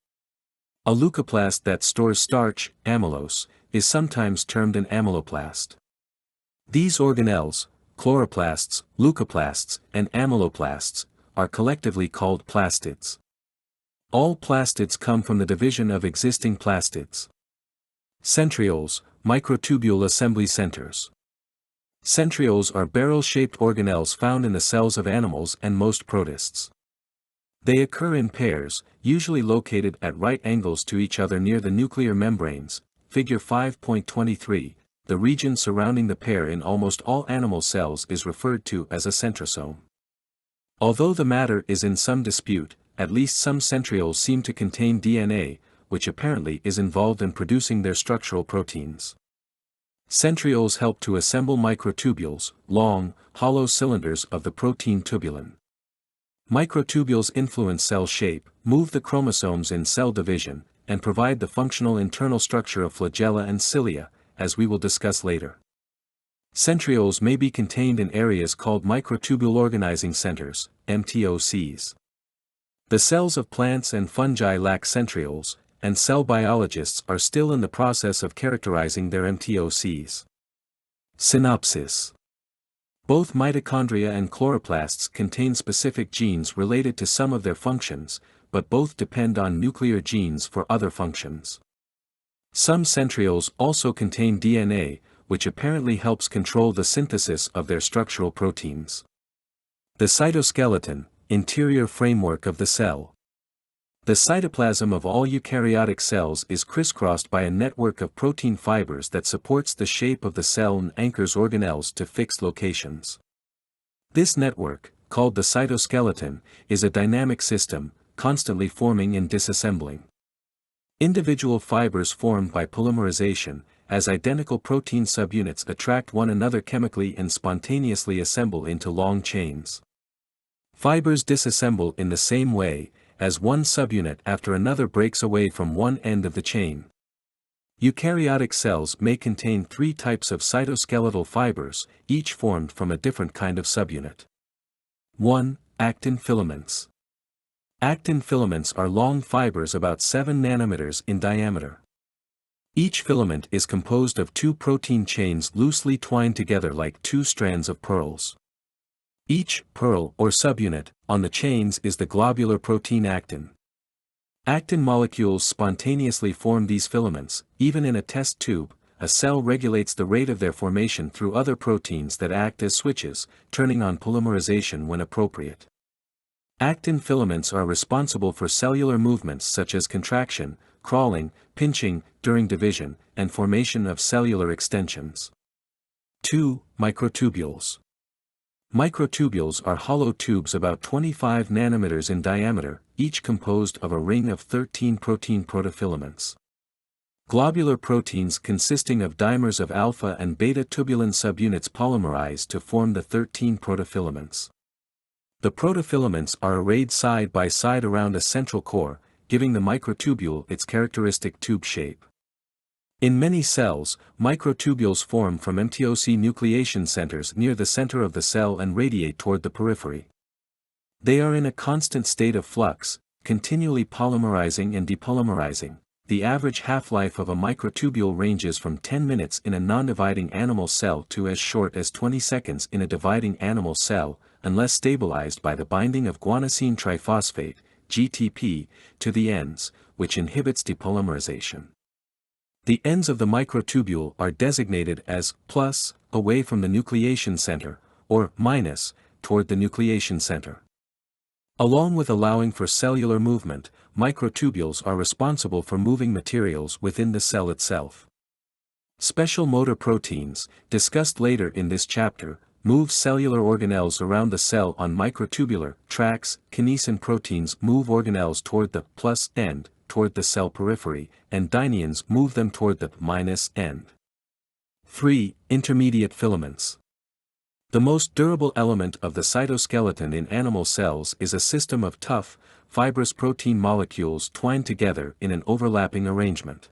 A leucoplast that stores starch, amylose, is sometimes termed an amyloplast. These organelles, chloroplasts, leucoplasts, and amyloplasts, are collectively called plastids. All plastids come from the division of existing plastids. Centrioles, microtubule assembly centers. Centrioles are barrel-shaped organelles found in the cells of animals and most protists. They occur in pairs, usually located at right angles to each other near the nuclear membranes. Figure 5.23, the region surrounding the pair in almost all animal cells is referred to as a centrosome. Although the matter is in some dispute, at least some centrioles seem to contain DNA, which apparently is involved in producing their structural proteins. Centrioles help to assemble microtubules, long, hollow cylinders of the protein tubulin. Microtubules influence cell shape, move the chromosomes in cell division, and provide the functional internal structure of flagella and cilia, as we will discuss later. Centrioles may be contained in areas called microtubule organizing centers, MTOCs. The cells of plants and fungi lack centrioles, and cell biologists are still in the process of characterizing their MTOCs. Synopsis. Both mitochondria and chloroplasts contain specific genes related to some of their functions, but both depend on nuclear genes for other functions. Some centrioles also contain DNA, which apparently helps control the synthesis of their structural proteins. The cytoskeleton, interior framework of the cell. The cytoplasm of all eukaryotic cells is crisscrossed by a network of protein fibers that supports the shape of the cell and anchors organelles to fixed locations. This network, called the cytoskeleton, is a dynamic system, constantly forming and disassembling. Individual fibers formed by polymerization, as identical protein subunits attract one another chemically and spontaneously assemble into long chains. Fibers disassemble in the same way, as one subunit after another breaks away from one end of the chain. Eukaryotic cells may contain three types of cytoskeletal fibers, each formed from a different kind of subunit. 1. Actin filaments. Actin filaments are long fibers about 7 nanometers in diameter. Each filament is composed of two protein chains loosely twined together like two strands of pearls. Each pearl or subunit on the chains is the globular protein actin. Actin molecules spontaneously form these filaments. Even in a test tube, a cell regulates the rate of their formation through other proteins that act as switches, turning on polymerization when appropriate. Actin filaments are responsible for cellular movements such as contraction, crawling, pinching, during division, and formation of cellular extensions. 2. Microtubules. Microtubules are hollow tubes about 25 nanometers in diameter, each composed of a ring of 13 protein protofilaments. Globular proteins consisting of dimers of alpha and beta tubulin subunits polymerize to form the 13 protofilaments. The protofilaments are arrayed side by side around a central core, giving the microtubule its characteristic tube shape. In many cells, microtubules form from MTOC nucleation centers near the center of the cell and radiate toward the periphery. They are in a constant state of flux, continually polymerizing and depolymerizing. The average half-life of a microtubule ranges from 10 minutes in a non-dividing animal cell to as short as 20 seconds in a dividing animal cell, unless stabilized by the binding of guanosine triphosphate, GTP, to the ends, which inhibits depolymerization. The ends of the microtubule are designated as plus, away from the nucleation center, or minus, toward the nucleation center. Along with allowing for cellular movement, microtubules are responsible for moving materials within the cell itself. Special motor proteins, discussed later in this chapter, move cellular organelles around the cell on microtubular tracks. Kinesin proteins move organelles toward the plus end, toward the cell periphery, and dyneins move them toward the minus end. 3. Intermediate filaments. The most durable element of the cytoskeleton in animal cells is a system of tough, fibrous protein molecules twined together in an overlapping arrangement.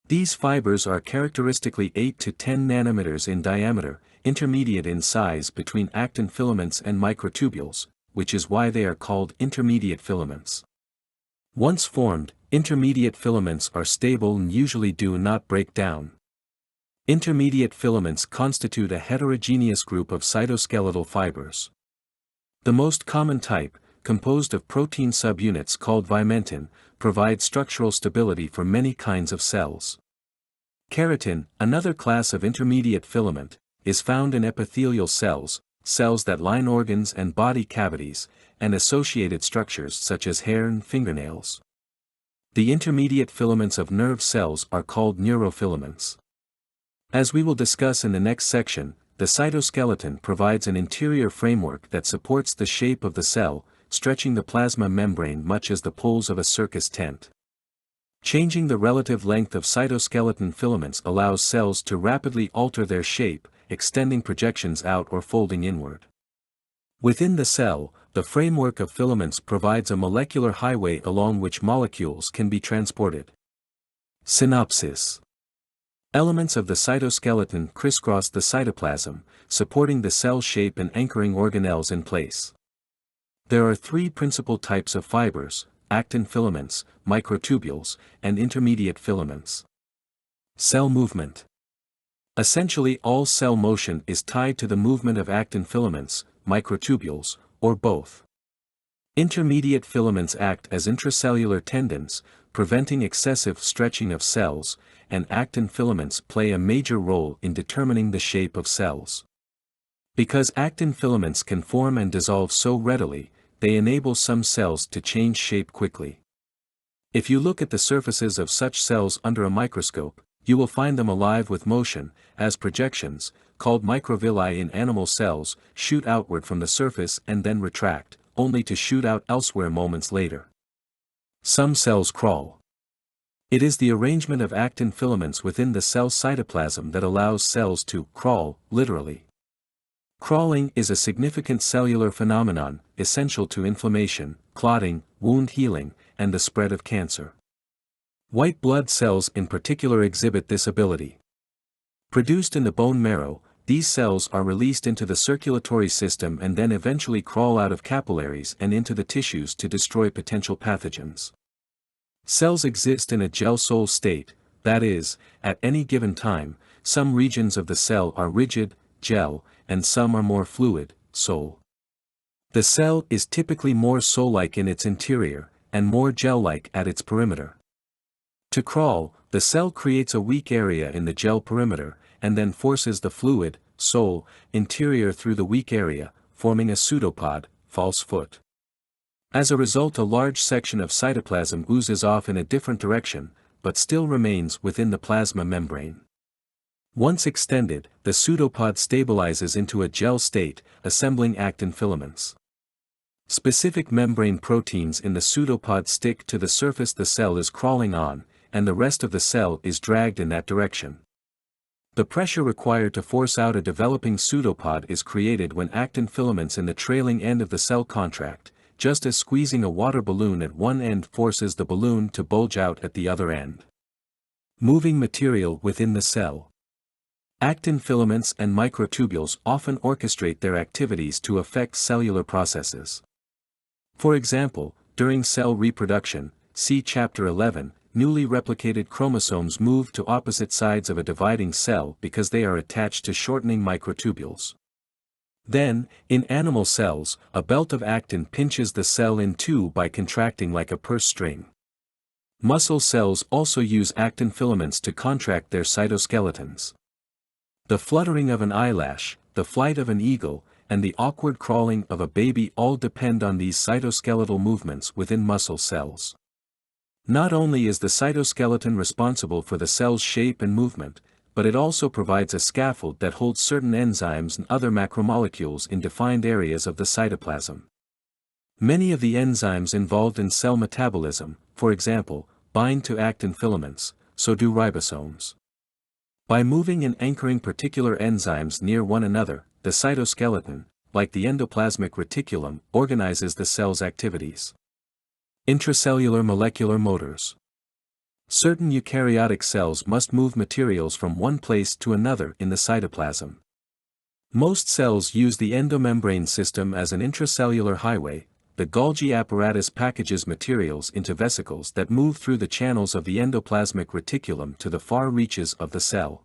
These fibers are characteristically 8 to 10 nanometers in diameter, intermediate in size between actin filaments and microtubules, which is why they are called intermediate filaments. Once formed, intermediate filaments are stable and usually do not break down. Intermediate filaments constitute a heterogeneous group of cytoskeletal fibers. The most common type, composed of protein subunits called vimentin, provides structural stability for many kinds of cells. Keratin, another class of intermediate filament, is found in epithelial cells, cells that line organs and body cavities, and associated structures such as hair and fingernails. The intermediate filaments of nerve cells are called neurofilaments. As we will discuss in the next section, the cytoskeleton provides an interior framework that supports the shape of the cell, stretching the plasma membrane much as the poles of a circus tent. Changing the relative length of cytoskeleton filaments allows cells to rapidly alter their shape, extending projections out or folding inward. Within the cell, the framework of filaments provides a molecular highway along which molecules can be transported. Synopsis. Elements of the cytoskeleton crisscross the cytoplasm, supporting the cell shape and anchoring organelles in place. There are three principal types of fibers: actin filaments, microtubules, and intermediate filaments. Cell movement. Essentially all cell motion is tied to the movement of actin filaments, microtubules, or both. Intermediate filaments act as intracellular tendons, preventing excessive stretching of cells, and actin filaments play a major role in determining the shape of cells. Because actin filaments can form and dissolve so readily, they enable some cells to change shape quickly. If you look at the surfaces of such cells under a microscope, you will find them alive with motion, as projections, called microvilli in animal cells, shoot outward from the surface and then retract, only to shoot out elsewhere moments later. Some cells crawl. It is the arrangement of actin filaments within the cell cytoplasm that allows cells to crawl, literally. Crawling is a significant cellular phenomenon, essential to inflammation, clotting, wound healing, and the spread of cancer. White blood cells in particular exhibit this ability. Produced in the bone marrow, these cells are released into the circulatory system and then eventually crawl out of capillaries and into the tissues to destroy potential pathogens. Cells exist in a gel-sol state, that is, at any given time, some regions of the cell are rigid, gel, and some are more fluid, sol. The cell is typically more sol-like in its interior, and more gel-like at its perimeter. To crawl, the cell creates a weak area in the gel perimeter, and then forces the fluid, sol, interior through the weak area, forming a pseudopod, false foot. As a result, a large section of cytoplasm oozes off in a different direction, but still remains within the plasma membrane. Once extended, the pseudopod stabilizes into a gel state, assembling actin filaments. Specific membrane proteins in the pseudopod stick to the surface the cell is crawling on, and the rest of the cell is dragged in that direction. The pressure required to force out a developing pseudopod is created when actin filaments in the trailing end of the cell contract, just as squeezing a water balloon at one end forces the balloon to bulge out at the other end. Moving material within the cell. Actin filaments and microtubules often orchestrate their activities to affect cellular processes. For example, during cell reproduction, see Chapter 11, newly replicated chromosomes move to opposite sides of a dividing cell because they are attached to shortening microtubules. Then, in animal cells, a belt of actin pinches the cell in two by contracting like a purse string. Muscle cells also use actin filaments to contract their cytoskeletons. The fluttering of an eyelash, the flight of an eagle, and the awkward crawling of a baby all depend on these cytoskeletal movements within muscle cells. Not only is the cytoskeleton responsible for the cell's shape and movement, but it also provides a scaffold that holds certain enzymes and other macromolecules in defined areas of the cytoplasm. Many of the enzymes involved in cell metabolism, for example, bind to actin filaments, so do ribosomes. By moving and anchoring particular enzymes near one another, the cytoskeleton, like the endoplasmic reticulum, organizes the cell's activities. Intracellular molecular motors. Certain eukaryotic cells must move materials from one place to another in the cytoplasm. Most cells use the endomembrane system as an intracellular highway, the Golgi apparatus packages materials into vesicles that move through the channels of the endoplasmic reticulum to the far reaches of the cell.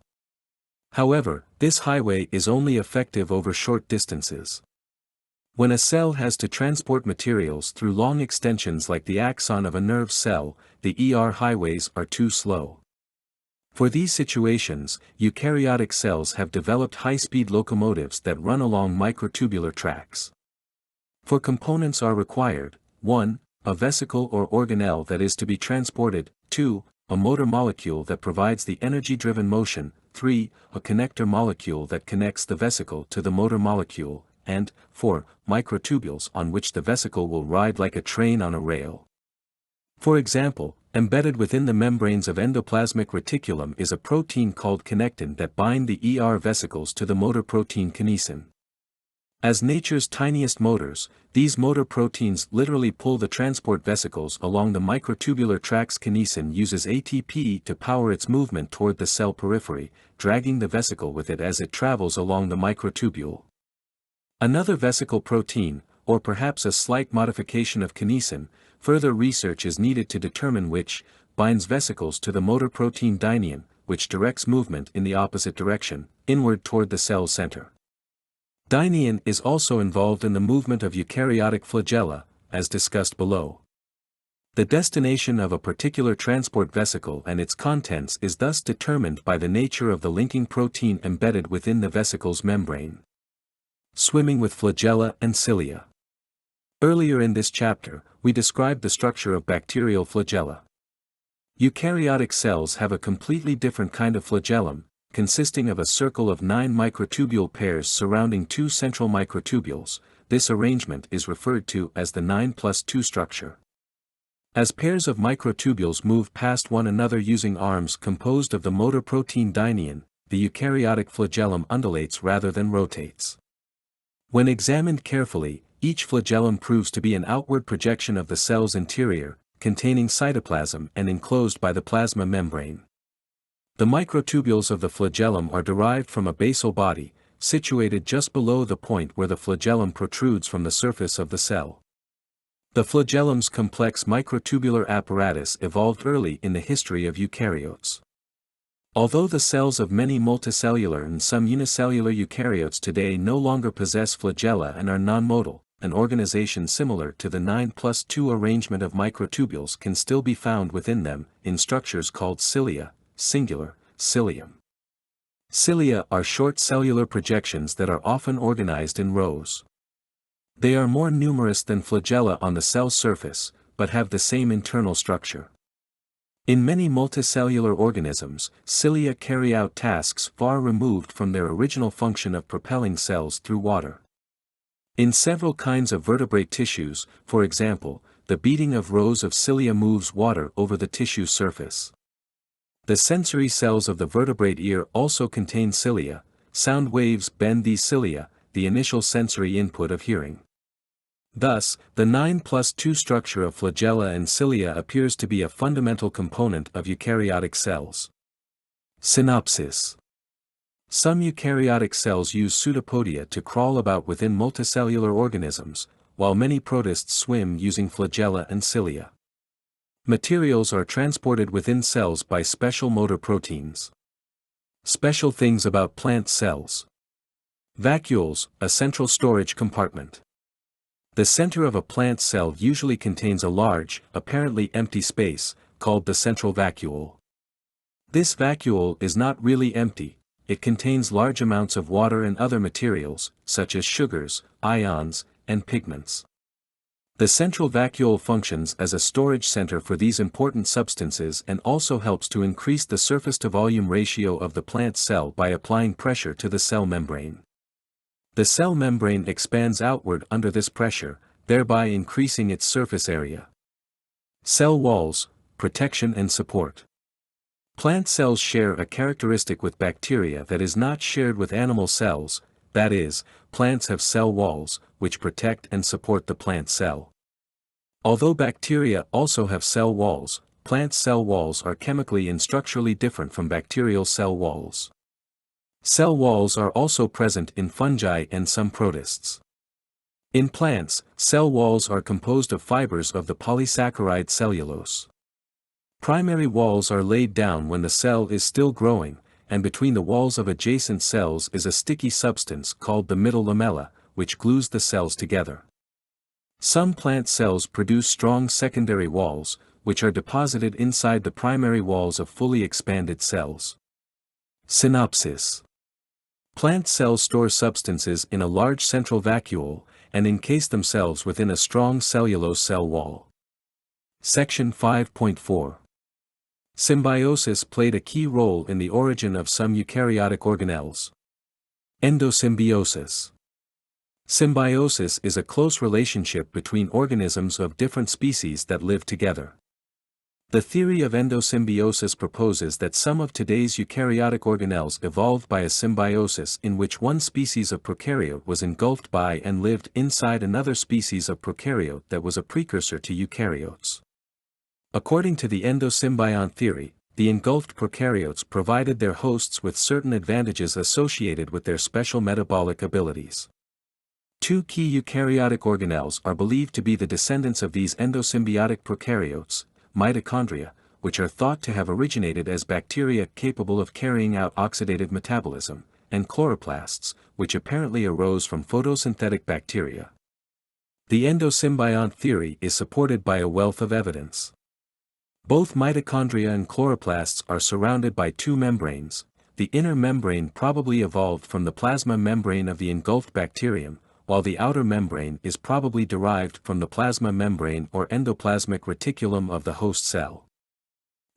However, this highway is only effective over short distances. When a cell has to transport materials through long extensions like the axon of a nerve cell, the highways are too slow. For these situations, eukaryotic cells have developed high-speed locomotives that run along microtubular tracks. For components are required: 1. A vesicle or organelle that is to be transported, 2. A motor molecule that provides the energy-driven motion, 3. A connector molecule that connects the vesicle to the motor molecule, and 4. Microtubules on which the vesicle will ride like a train on a rail. For example, embedded within the membranes of endoplasmic reticulum is a protein called connectin that bind the vesicles to the motor protein kinesin. As nature's tiniest motors, these motor proteins literally pull the transport vesicles along the microtubular tracks. Kinesin uses ATP to power its movement toward the cell periphery, dragging the vesicle with it as it travels along the microtubule. Another vesicle protein, or perhaps a slight modification of kinesin, further research is needed to determine which, binds vesicles to the motor protein dynein, which directs movement in the opposite direction, inward toward the cell center. Dynein is also involved in the movement of eukaryotic flagella, as discussed below. The destination of a particular transport vesicle and its contents is thus determined by the nature of the linking protein embedded within the vesicle's membrane. Swimming with flagella and cilia. Earlier in this chapter, we described the structure of bacterial flagella. Eukaryotic cells have a completely different kind of flagellum, consisting of a circle of 9 microtubule pairs surrounding 2 central microtubules. This arrangement is referred to as the 9+2 structure. As pairs of microtubules move past one another using arms composed of the motor protein dynein, the eukaryotic flagellum undulates rather than rotates. When examined carefully, each flagellum proves to be an outward projection of the cell's interior, containing cytoplasm and enclosed by the plasma membrane. The microtubules of the flagellum are derived from a basal body, situated just below the point where the flagellum protrudes from the surface of the cell. The flagellum's complex microtubular apparatus evolved early in the history of eukaryotes. Although the cells of many multicellular and some unicellular eukaryotes today no longer possess flagella and are non-motile, an organization similar to the 9+2 arrangement of microtubules can still be found within them, in structures called cilia, singular, cilium. Cilia are short cellular projections that are often organized in rows. They are more numerous than flagella on the cell surface, but have the same internal structure. In many multicellular organisms, cilia carry out tasks far removed from their original function of propelling cells through water. In several kinds of vertebrate tissues, for example, the beating of rows of cilia moves water over the tissue surface. The sensory cells of the vertebrate ear also contain cilia. Sound waves bend these cilia, the initial sensory input of hearing. Thus, the 9+2 structure of flagella and cilia appears to be a fundamental component of eukaryotic cells. Synopsis. Some eukaryotic cells use pseudopodia to crawl about within multicellular organisms, while many protists swim using flagella and cilia. Materials are transported within cells by special motor proteins. Special things about plant cells. Vacuoles, a central storage compartment. The center of a plant cell usually contains a large, apparently empty space, called the central vacuole. This vacuole is not really empty. It contains large amounts of water and other materials, such as sugars, ions, and pigments. The central vacuole functions as a storage center for these important substances and also helps to increase the surface-to-volume ratio of the plant cell by applying pressure to the cell membrane. The cell membrane expands outward under this pressure, thereby increasing its surface area. Cell walls, protection and support. Plant cells share a characteristic with bacteria that is not shared with animal cells, that is, plants have cell walls, which protect and support the plant cell. Although bacteria also have cell walls, plant cell walls are chemically and structurally different from bacterial cell walls. Cell walls are also present in fungi and some protists. In plants, cell walls are composed of fibers of the polysaccharide cellulose. Primary walls are laid down when the cell is still growing, and between the walls of adjacent cells is a sticky substance called the middle lamella, which glues the cells together. Some plant cells produce strong secondary walls, which are deposited inside the primary walls of fully expanded cells. Synopsis. Plant cells store substances in a large central vacuole, and encase themselves within a strong cellulose cell wall. Section 5.4. Symbiosis played a key role in the origin of some eukaryotic organelles. Endosymbiosis. Symbiosis is a close relationship between organisms of different species that live together. The theory of endosymbiosis proposes that some of today's eukaryotic organelles evolved by a symbiosis in which one species of prokaryote was engulfed by and lived inside another species of prokaryote that was a precursor to eukaryotes. According to the endosymbiont theory, the engulfed prokaryotes provided their hosts with certain advantages associated with their special metabolic abilities. Two key eukaryotic organelles are believed to be the descendants of these endosymbiotic prokaryotes: mitochondria, which are thought to have originated as bacteria capable of carrying out oxidative metabolism, and chloroplasts, which apparently arose from photosynthetic bacteria. The endosymbiont theory is supported by a wealth of evidence. Both mitochondria and chloroplasts are surrounded by two membranes. The inner membrane probably evolved from the plasma membrane of the engulfed bacterium, while the outer membrane is probably derived from the plasma membrane or endoplasmic reticulum of the host cell.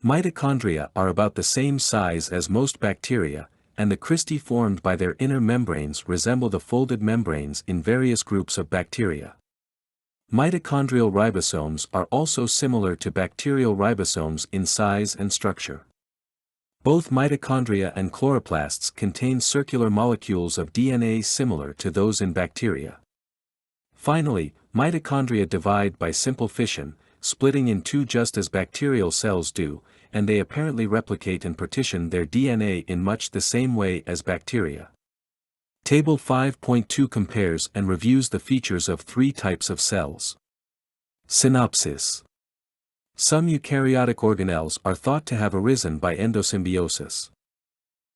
Mitochondria are about the same size as most bacteria, and the cristae formed by their inner membranes resemble the folded membranes in various groups of bacteria. Mitochondrial ribosomes are also similar to bacterial ribosomes in size and structure. Both mitochondria and chloroplasts contain circular molecules of DNA similar to those in bacteria. Finally, mitochondria divide by simple fission, splitting in two just as bacterial cells do, and they apparently replicate and partition their DNA in much the same way as bacteria. Table 5.2 compares and reviews the features of three types of cells. Synopsis. Some eukaryotic organelles are thought to have arisen by endosymbiosis.